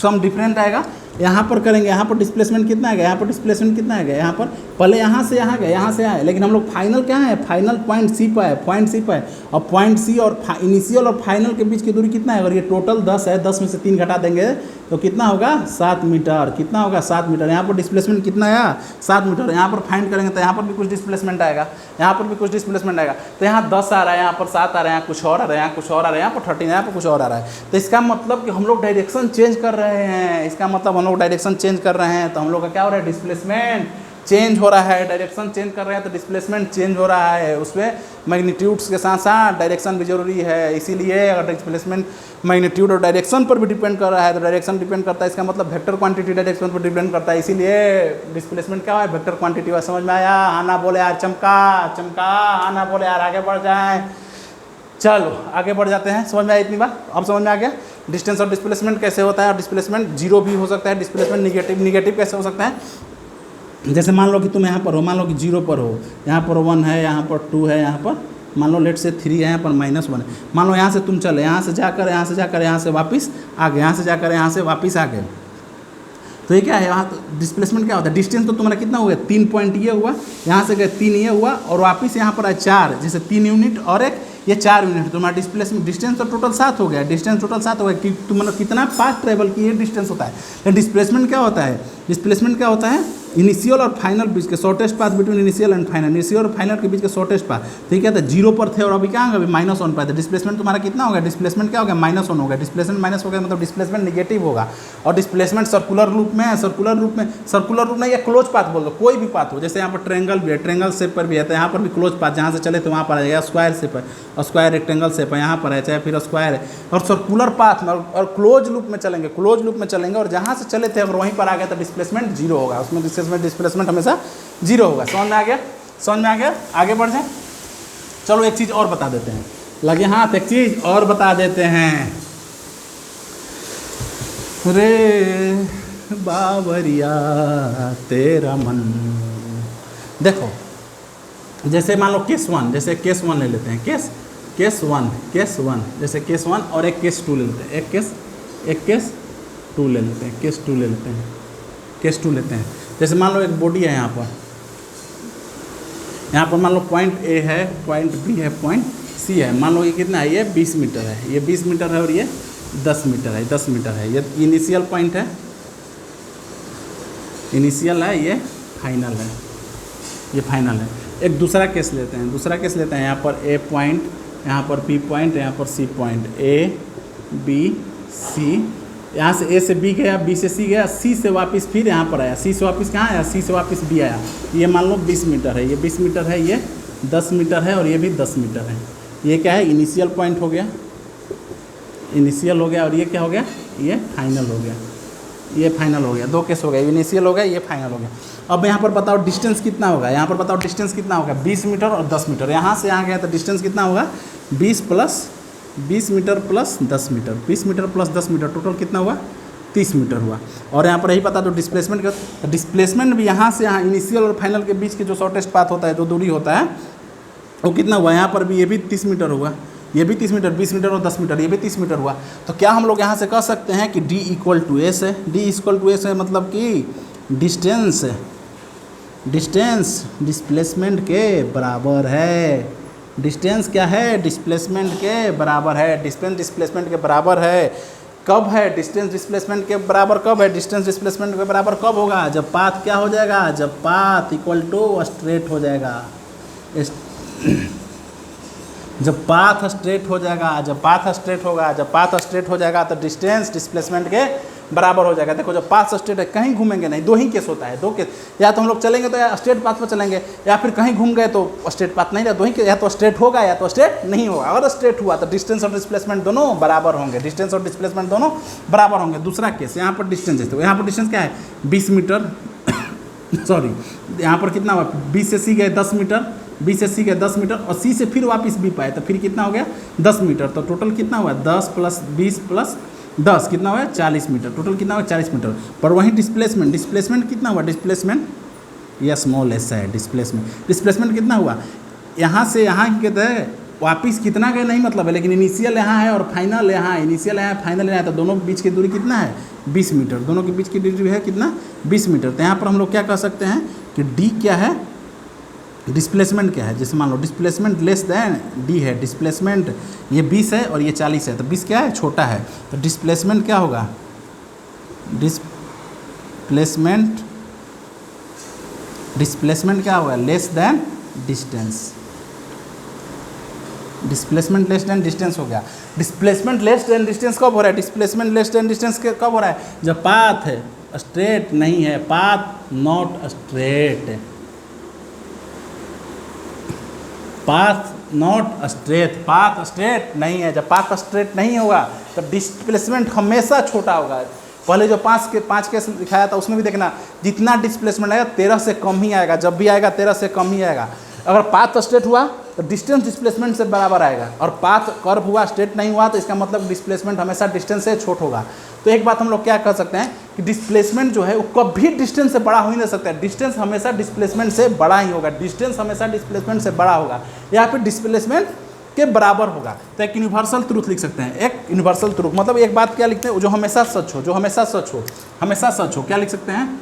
सम डिफरेंट आएगा, यहाँ पर करेंगे यहाँ पर डिस्प्लेसमेंट कितना आएगा, यहाँ पर डिस्प्लेसमेंट कितना आएगा, यहाँ पर पहले यहाँ से यहाँ गए, यहाँ से आए, लेकिन हम लोग फाइनल क्या है, फाइनल पॉइंट सी पर है, पॉइंट सी पर है, और पॉइंट सी और इनिशियल और फाइनल के बीच की दूरी कितना है, अगर ये टोटल 10 है, 10 में से 3 घटा देंगे तो कितना होगा 7 मीटर, कितना होगा 7 मीटर। यहाँ पर डिस्प्लेसमेंट कितना आया 7 मीटर, यहाँ पर फाइंड करेंगे तो यहाँ पर भी कुछ डिस्प्लेसमेंट आएगा, यहाँ पर भी कुछ डिस्प्लेसमेंट आएगा, तो यहाँ 10 आ रहा है, यहाँ पर 7 आ रहा है, यहाँ कुछ और आ रहा है, यहाँ कुछ और आ रहा है, यहाँ पर 13, यहाँ पर कुछ और आ रहा है। तो इसका मतलब कि हम लोग डायरेक्शन चेंज कर रहे हैं, इसका मतलब हम लोग डायरेक्शन चेंज कर रहे हैं, तो हम लोग का क्या हो रहा है, डिस्प्लेसमेंट चेंज हो रहा है, डायरेक्शन चेंज कर रहे हैं तो डिस्प्लेसमेंट चेंज हो रहा है, उसमें मैग्नीट्यूड्स के साथ साथ डायरेक्शन भी जरूरी है। इसीलिए अगर डिस्प्लेसमेंट मैग्नीट्यूड और डायरेक्शन पर भी डिपेंड कर रहा है तो डायरेक्शन डिपेंड करता है, इसका मतलब वेक्टर क्वांटिटी डायरेक्शन पर डिपेंड करता है, इसीलिए डिस्प्लेसमेंट क्या है, वेक्टर क्वांटिटी है। समझ में आया? आना बोले यार चमका चमका, आना बोले यार आगे बढ़ जाए। चलो आगे बढ़ जाते हैं, समझ में आया इतनी बात? अब समझ में आ गया डिस्टेंस और डिस्प्लेसमेंट कैसे होता है, और डिस्प्लेसमेंट जीरो भी हो सकता है, डिस्प्लेसमेंट निगेटिव कैसे हो सकता है। जैसे मान लो कि तुम यहाँ पर हो, मान लो कि 0 पर हो, यहाँ पर 1 है, यहाँ पर 2 है, यहाँ पर मान लो लेट से 3 है, यहाँ पर -1 है। मान लो यहाँ से तुम चले, यहाँ से जाकर यहाँ से वापस आ गए, यहाँ से जाकर यहाँ से वापस आ गए, तो ये क्या है, यहाँ तो डिस्प्लेसमेंट क्या होता है, डिस्टेंस तो तुम्हारा कितना हो गया 3 पॉइंट ये हुआ, यहाँ से गए 3 ये हुआ, और वापस यहाँ पर आए 4, जैसे 3 यूनिट और एक ये 4 यूनिट, तुम्हारा डिस्प्लेसमेंट डिस्टेंस तो टोटल 7 हो गया, डिस्टेंस टोटल 7 हो गया कि तुम मतलब कितना फास्ट ट्रेवल की ये डिस्टेंस होता है। लेकिन डिस्प्लेसमेंट क्या होता है, डिस्प्लेसमेंट क्या होता है, इनिशियल और फाइनल बीच के shortest path between initial and final, initial और फाइनल के बीच के शॉर्टेस्ट पाथ। तो ये क्या था, 0 पर थे और अभी क्या होगा, अभी -1 पर थे, डिस्प्लेसमेंट तुम्हारा कितना हो गया, डिस्प्लेसमेंट क्या हो गया -1 हो गया, डिस्प्लेसमेंट माइनस हो गया मतलब डिस्प्लेसमेंट निगेटिव होगा। और डिस्प्लेसमेंट सर्कुलर रूप में है, सर्कुलर रूप में या क्लोज पाथ बोल दो, कोई भी पाथ हो, जैसे यहाँ पर ट्रेंगल भी है, ट्रेंगल शेप पर भी है, तो यहाँ पर भी क्लोज पाथ जहाँ से चले तो वहाँ पर आ जाएगा, स्क्वायर शेप है और स्क्वायर रेक्टेंगल शेप है, यहाँ पर है चाहे फिर स्क्वायर है। और सर्कुलर पाथ में और क्लोज लूप में चलेंगे, क्लोज लूप में चलेंगे, और जहाँ से चले थे अगर वहीं पर आ गया तो डिस्प्लेसमेंट 0 होगा, उसमें डिस्प्लेसमेंट हमेशा 0 होगा। समझ में आ गया? समझ में आ गया? आगे बढ़ जाए। चलो एक चीज़ और बता देते हैं, लगे हाथ, एक चीज़ और बता देते हैं। रे बावरिया तेरा मन, देखो जैसे मान लो केस 1, जैसे केस 1 ले लेते हैं, केस 1, जैसे केस 1 और एक केस 2 ले लेते हैं, एक केस 2 ले लेते हैं, केस 2 ले लेते हैं, केस 2 लेते हैं। जैसे मान लो एक बॉडी है, यहाँ पर मान लो पॉइंट ए है, पॉइंट बी है, पॉइंट सी है, मान लो ये कितना है, ये 20 मीटर है, ये 20 मीटर है और ये 10 मीटर है, 10 मीटर है, ये इनिशियल पॉइंट है, इनिशियल है, ये फाइनल है, ये फाइनल है। एक दूसरा केस लेते हैं, यहाँ पर ए पॉइंट, यहाँ पर बी पॉइंट, यहाँ पर C point, A B C, यहाँ से ए से बी गया, बी से सी गया, सी से वापस फिर यहाँ पर आया, सी से वापस कहाँ आया, सी से वापस बी आया। ये मान लो 20 मीटर है, ये 20 मीटर है, ये 10 मीटर है और ये भी 10 मीटर है। ये क्या है, इनिशियल पॉइंट हो गया, इनिशियल हो गया, और ये क्या हो गया, ये फाइनल हो गया, ये फाइनल हो गया। 2 केस हो गया, इनिशियल हो गया, ये फाइनल हो गया। अब यहाँ पर बताओ डिस्टेंस कितना होगा, यहाँ पर बताओ डिस्टेंस कितना होगा, 20 मीटर और 10 मीटर, यहाँ से यहाँ गया तो डिस्टेंस कितना होगा, 20 metre plus 10 metre, 20 metre plus 10 metre, total कितना हुआ, 30 मीटर हुआ। और यहाँ पर यही पता तो डिस्प्लेसमेंट का, डिस्प्लेसमेंट भी यहाँ से यहाँ इनिशियल और फाइनल के बीच के जो शॉर्टेस्ट पाथ होता है, जो दूरी होता है, वो कितना हुआ, यहाँ पर भी ये भी 30 मीटर हुआ, ये भी 30 मीटर, 20 मीटर और 10 मीटर, ये भी 30 मीटर हुआ। तो क्या हम लोग यहाँ से कह सकते हैं कि D = S है, D = S है, मतलब कि डिस्टेंस डिस्प्लेसमेंट के बराबर है। डिस्टेंस क्या है, डिस्प्लेसमेंट के बराबर है, डिस्टेंस डिस्प्लेसमेंट के बराबर है। कब है डिस्टेंस डिस्प्लेसमेंट के बराबर, कब है डिस्टेंस डिस्प्लेसमेंट के बराबर, कब होगा, जब पाथ क्या हो जाएगा, जब पाथ = स्ट्रेट हो जाएगा, जब पाथ स्ट्रेट हो जाएगा, जब पाथ स्ट्रेट हो जाएगा तो डिस्टेंस डिस्प्लेसमेंट के बराबर हो जाएगा। देखो जब पाथ स्ट्रेट है, कहीं घूमेंगे नहीं, 2 ही केस होता है, 2 केस, या तो हम लोग चलेंगे तो या स्ट्रेट पाथ पर चलेंगे, या फिर कहीं घूम गए तो स्ट्रेट पाथ नहीं रहता, 2 ही केस, या तो स्ट्रेट होगा या तो स्ट्रेट नहीं होगा। अगर स्ट्रेट हुआ तो डिस्टेंस और डिस्प्लेसमेंट दोनों बराबर होंगे, डिस्टेंस और डिस्प्लेसमेंट दोनों बराबर होंगे। दूसरा केस, यहाँ पर डिस्टेंस है, तो यहाँ पर डिस्टेंस क्या है, 20 मीटर सॉरी, यहाँ पर कितना हुआ, 20 से सी गए 10 मीटर, 20 से सी गए 10 मीटर, और सी से फिर वापस बी पाए तो फिर कितना हो गया, 10 मीटर। तो टोटल कितना हुआ, 10 + 20 + 10 कितना हुआ, 40 मीटर, टोटल कितना हुआ, 40 मीटर। पर वहीं डिस्प्लेसमेंट कितना हुआ, डिस्प्लेसमेंट ये स्मॉल s है, डिस्प्लेसमेंट कितना हुआ, यहाँ से यहाँ कहते हैं वापिस कितना गए नहीं मतलब है, लेकिन इनिशियल यहाँ है और फाइनल यहाँ है, इनिशियल यहाँ है फाइनल यहाँ है, तो दोनों के बीच की दूरी कितना है 20 मीटर, दोनों के बीच की दूरी है कितना 20 मीटर। तो यहाँ पर हम लोग क्या कह सकते हैं कि डी क्या है, डिस्प्लेसमेंट क्या है, जैसे मान लो डिस्प्लेसमेंट लेस दैन डी है, डिस्प्लेसमेंट ये 20 है और ये 40 है, तो 20 क्या है छोटा है, तो डिस्प्लेसमेंट क्या होगा, डिस्प्लेसमेंट क्या होगा less than distance, displacement less than distance हो गया। डिस्प्लेसमेंट लेस देन डिस्टेंस कब हो रहा है, डिस्प्लेसमेंट लेस देन डिस्टेंस कब हो रहा है, जब पाथ है स्ट्रेट नहीं है, path not straight, path not straight, path straight नहीं है, जब पाथ स्ट्रेट नहीं होगा तब डिस्प्लेसमेंट हमेशा छोटा होगा। पहले जो 5 केस दिखाया था उसमें भी देखना जितना डिस्प्लेसमेंट आएगा 13 से कम ही आएगा, जब भी आएगा 13 से कम ही आएगा। अगर पाथ स्ट्रेट हुआ तो डिस्टेंस डिस्प्लेसमेंट से बराबर आएगा, और पाथ कर्व हुआ स्ट्रेट नहीं हुआ तो इसका मतलब डिस्प्लेसमेंट हमेशा डिस्टेंस से छोट होगा। तो एक बात हम लोग क्या कह सकते हैं कि डिस्प्लेसमेंट जो है वो कभी डिस्टेंस से बड़ा हो ही नहीं सकता है, डिस्टेंस हमेशा डिस्प्लेसमेंट से बड़ा ही होगा, डिस्टेंस हमेशा डिस्प्लेसमेंट से बड़ा होगा या फिर डिस्प्लेसमेंट के बराबर होगा। तो एक यूनिवर्सल ट्रूथ लिख सकते हैं, एक यूनिवर्सल ट्रूथ मतलब एक बात क्या लिखते हैं जो हमेशा सच हो, जो हमेशा सच हो, हमेशा सच हो, क्या लिख सकते हैं,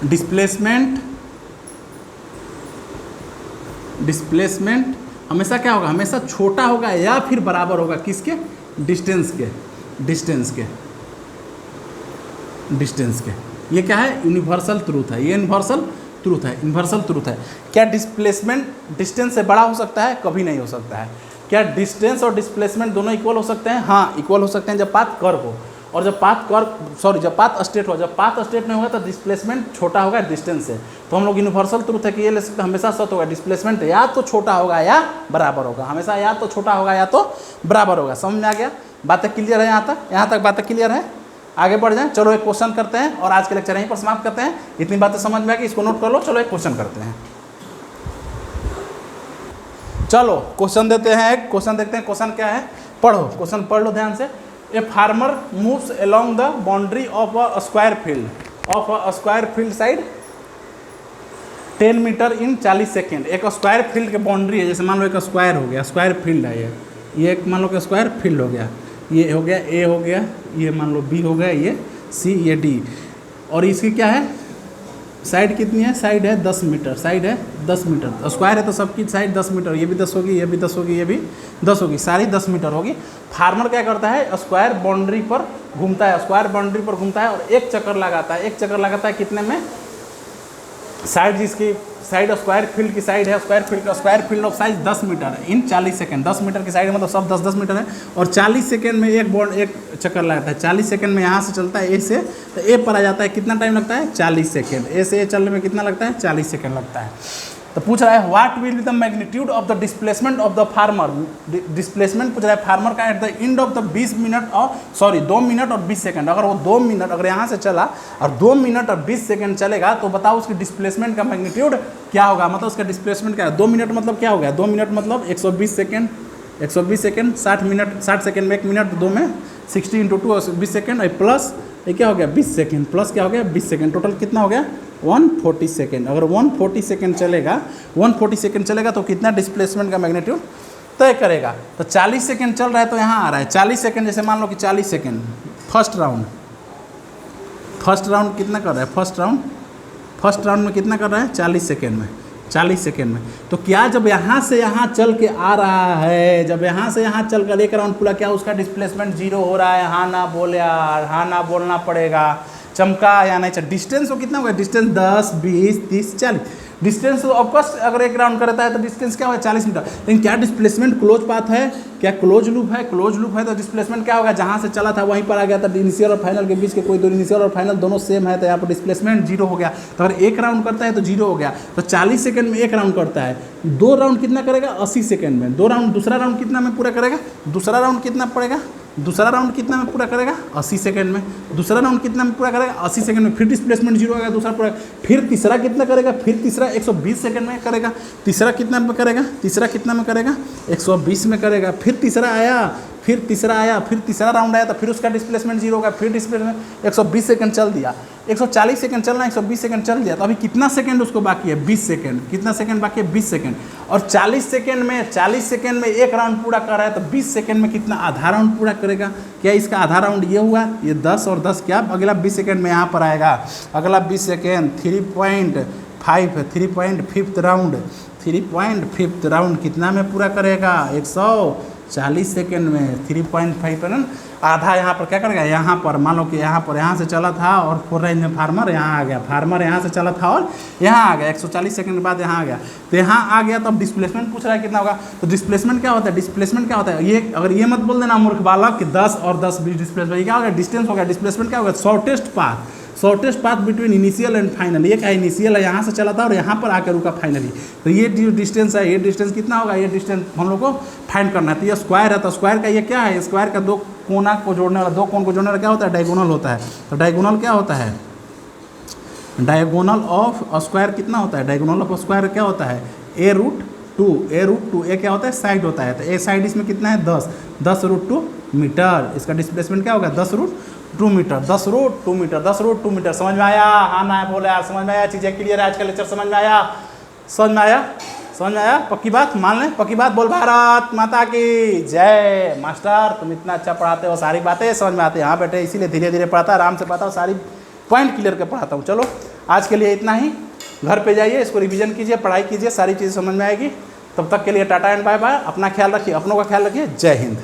डिस्प्लेसमेंट हमेशा क्या होगा, हमेशा छोटा होगा या फिर बराबर होगा किसके, डिस्टेंस के। ये क्या है, यूनिवर्सल ट्रूथ है, ये यूनिवर्सल ट्रूथ है। क्या डिस्प्लेसमेंट डिस्टेंस से बड़ा हो सकता है, कभी नहीं हो सकता है। क्या डिस्टेंस और डिस्प्लेसमेंट दोनों इक्वल हो सकते हैं, हाँ इक्वल हो सकते हैं जब पाथ कर्व हो, और जब पाथ स्ट्रेट हो, जब पाथ स्ट्रेट नहीं होगा तो डिस्प्लेसमेंट छोटा होगा डिस्टेंस से। तो हम लोग यूनिवर्सल ट्रूथ है कि ये ले सकते हैं हमेशा सच होगा, डिस्प्लेसमेंट या तो छोटा होगा या बराबर होगा, हमेशा या तो छोटा होगा या तो बराबर होगा। समझ में आ गया, बातें क्लियर है, यहाँ तक बातें क्लियर है, आगे बढ़ जाएं। चलो एक क्वेश्चन करते हैं और आज के लेक्चर यहीं पर समाप्त करते हैं। इतनी बातें समझ में आ गई, इसको नोट कर लो। चलो एक क्वेश्चन करते हैं, चलो क्वेश्चन देते हैं, एक क्वेश्चन देखते हैं। क्वेश्चन क्या है, पढ़ो, क्वेश्चन पढ़ लो ध्यान से। A farmer moves along the boundary of a square field side 10 metre in 40 second. एक स्क्वायर फील्ड की बाउंड्री है, जैसे मान लो एक स्क्वायर हो गया, स्क्वायर फील्ड है ये एक मान लो कि स्क्वायर फील्ड हो गया, ये हो गया ए हो गया, ये मान लो बी हो गया, ये सी, ये डी, और इसकी क्या है साइड कितनी है, साइड है 10 मीटर, साइड है 10 मीटर। स्क्वायर है तो सबकी साइड 10 मीटर, ये भी 10 होगी, ये भी 10 होगी, ये भी 10 होगी, सारी 10 मीटर होगी। फार्मर क्या करता है, स्क्वायर बाउंड्री पर घूमता है, स्क्वायर बाउंड्री पर घूमता है और एक चक्कर लगाता है। एक चक्कर लगाता है कितने में, साइड जिसकी साइड स्क्वायर फील्ड की साइड है, square field of size 10 metre in 40 second. 10 metre की साइड मतलब सब 10-10 मीटर है, और 40 सेकेंड में एक चक्कर लगाता है। 40 सेकेंड में यहाँ से चलता है ए से, तो ए पर आ जाता है, कितना टाइम लगता है 40 सेकेंड। ए से ए चलने में कितना लगता है 40 सेकेंड लगता है। तो पूछ रहा है what will be the magnitude of the displacement of the farmer. Displacement पूछ रहा है फार्मर का at the end of the 2 minute और 20 सेकंड। अगर वो 2 मिनट अगर यहाँ से चला और 2 मिनट और 20 सेकंड चलेगा तो बताओ उसकी डिस्प्लेसमेंट का मैग्नीट्यूड क्या होगा, मतलब उसका डिस्प्लेसमेंट क्या है। 2 मिनट मतलब क्या हो गया, 2 मिनट मतलब 120 सेकंड, 60 सेकंड में 1 मिनट, 2 में 60 × 2 20 सेकंड, प्लस ये क्या हो गया 20 सेकंड, प्लस क्या हो गया 20 सेकंड, टोटल कितना हो गया 140 सेकंड। अगर 140 सेकंड चलेगा तो कितना डिस्प्लेसमेंट का मैग्नीट्यूड तय करेगा। तो 40 सेकंड चल रहा है तो यहाँ आ रहा है 40 सेकंड, जैसे मान लो कि 40 सेकंड फर्स्ट राउंड कितना कर रहा है, फर्स्ट राउंड में कितना कर रहा है 40 सेकंड में। तो क्या जब यहाँ से यहाँ चल के आ रहा है, जब यहाँ से यहाँ चल कर एक राउंड पूरा, क्या उसका डिस्प्लेसमेंट 0 हो रहा है। हाँ ना बोल यार, हाँ ना बोलना पड़ेगा, चमका या नहीं चल। डिस्टेंस वो कितना होगा, डिस्टेंस 10, 20, 30, 40। डिस्टेंस तो ऑफकोर्स अगर एक राउंड करता है तो डिस्टेंस क्या होगा 40 मीटर। लेकिन क्या डिस्प्लेसमेंट क्लोज पाथ है, क्या क्लोज लूप है तो डिस्प्लेसमेंट क्या होगा, जहाँ से चला था वहीं पर आ गया था। इनिशियल और फाइनल के बीच के कोई दो, इनिशियल और फाइनल दोनों सेम है, तो यहाँ पर डिस्प्लेसमेंट 0 हो गया। तो अगर एक राउंड करता है तो 0 हो गया। तो 40 सेकंड में एक राउंड करता है, 2 राउंड कितना करेगा 80 सेकंड में। दूसरा राउंड कितना में पूरा करेगा, दूसरा राउंड कितना में पूरा करेगा 80 सेकंड में। दूसरा राउंड कितना में पूरा करेगा 80 सेकंड में। फिर डिस्प्लेसमेंट 0 होगा, दूसरा पूरा। फिर तीसरा कितना करेगा, फिर तीसरा 120 सेकंड में करेगा। तीसरा कितना में करेगा 120 में करेगा। फिर तीसरा आया फिर तीसरा आया, फिर तीसरा राउंड आया तो फिर उसका डिस्प्लेसमेंट 0 होगा, फिर डिस्प्लेसमेंट 120 सेकंड चल दिया, 140 सेकंड चलना, 120 सेकंड चल दिया, तो अभी कितना सेकंड उसको बाकी है, 20 सेकंड। कितना सेकंड बाकी है, 20 सेकंड। और 40 सेकंड में एक राउंड पूरा कर रहा है, तो 20 सेकंड में कितना आधा राउंड पूरा करेगा। क्या इसका आधा राउंड ये हुआ, ये 10 और 10 क्या, अगला 20 सेकंड में यहाँ पर आएगा, अगला 20 सेकंड 3.5 3.5 राउंड, 3.5 राउंड कितना में पूरा करेगा, 140 सेकंड में 3.5 पर आधा यहाँ पर क्या करेगा, यहाँ पर मान लो कि यहाँ से चला था और 4 रेंज में फार्मर यहाँ आ गया, फार्मर यहाँ से चला था और यहाँ आ गया, 140 सेकंड के बाद यहाँ आ गया, तो यहाँ आ गया, तो अब डिस्प्लेसमेंट पूछ रहा है कितना होगा। तो डिस्प्लेसमेंट क्या होता है, डिस्प्लेसमेंट क्या होता है, ये अगर ये मत बोल देना मूर्ख बालक कि 10 और 10 बीच डिस्प्लेसमेंट, क्या होगा, डिस्टेंस हो गया। डिस्प्लेसमेंट क्या होगा, shortest path between initial and final. ये क्या इनिशियल है, यहाँ से चला था और यहाँ पर आकर रुका फाइनली, तो ये जो डिस्टेंस है, ये डिस्टेंस कितना होगा, ये डिस्टेंस हम लोग को फाइंड करना है। तो ये स्क्वायर है, तो स्क्वायर का ये क्या है, स्क्वायर का दो कोन को जोड़ने वाला क्या होता है, डायगोनल होता है। तो डायगोनल क्या होता है, डायगोनल ऑफ स्क्वायर कितना होता है, डायगोनल ऑफ स्क्वायर क्या होता है, a√2, a क्या होता है, साइड होता है, तो ए साइड इसमें कितना है, 10√2 मीटर। इसका डिस्प्लेसमेंट क्या होगा, 10√2 मीटर, 10√2 मीटर, 10√2 मीटर। समझ में आया, हाँ ना बोले यार, समझ में आया, चीज़ें क्लियर है, आज का लेक्चर समझ में आया, समझ में आया, पक्की बात मान लें, पक्की बात, बोल भारत माता की जय। मास्टर तुम इतना अच्छा पढ़ाते हो, सारी बातें समझ में आती है। हाँ बेटे, इसीलिए धीरे धीरे पढ़ाता, आराम से पढ़ाता हूँ, सारी पॉइंट क्लियर कर पढ़ाता हूँ। चलो आज के लिए इतना ही, घर पे जाइए, इसको रिवीजन कीजिए, पढ़ाई कीजिए, सारी चीज़ें समझ में आएगी। तब तक के लिए टाटा एंड बाय बाय, अपना ख्याल रखिए, अपनों का ख्याल रखिए, जय हिंद।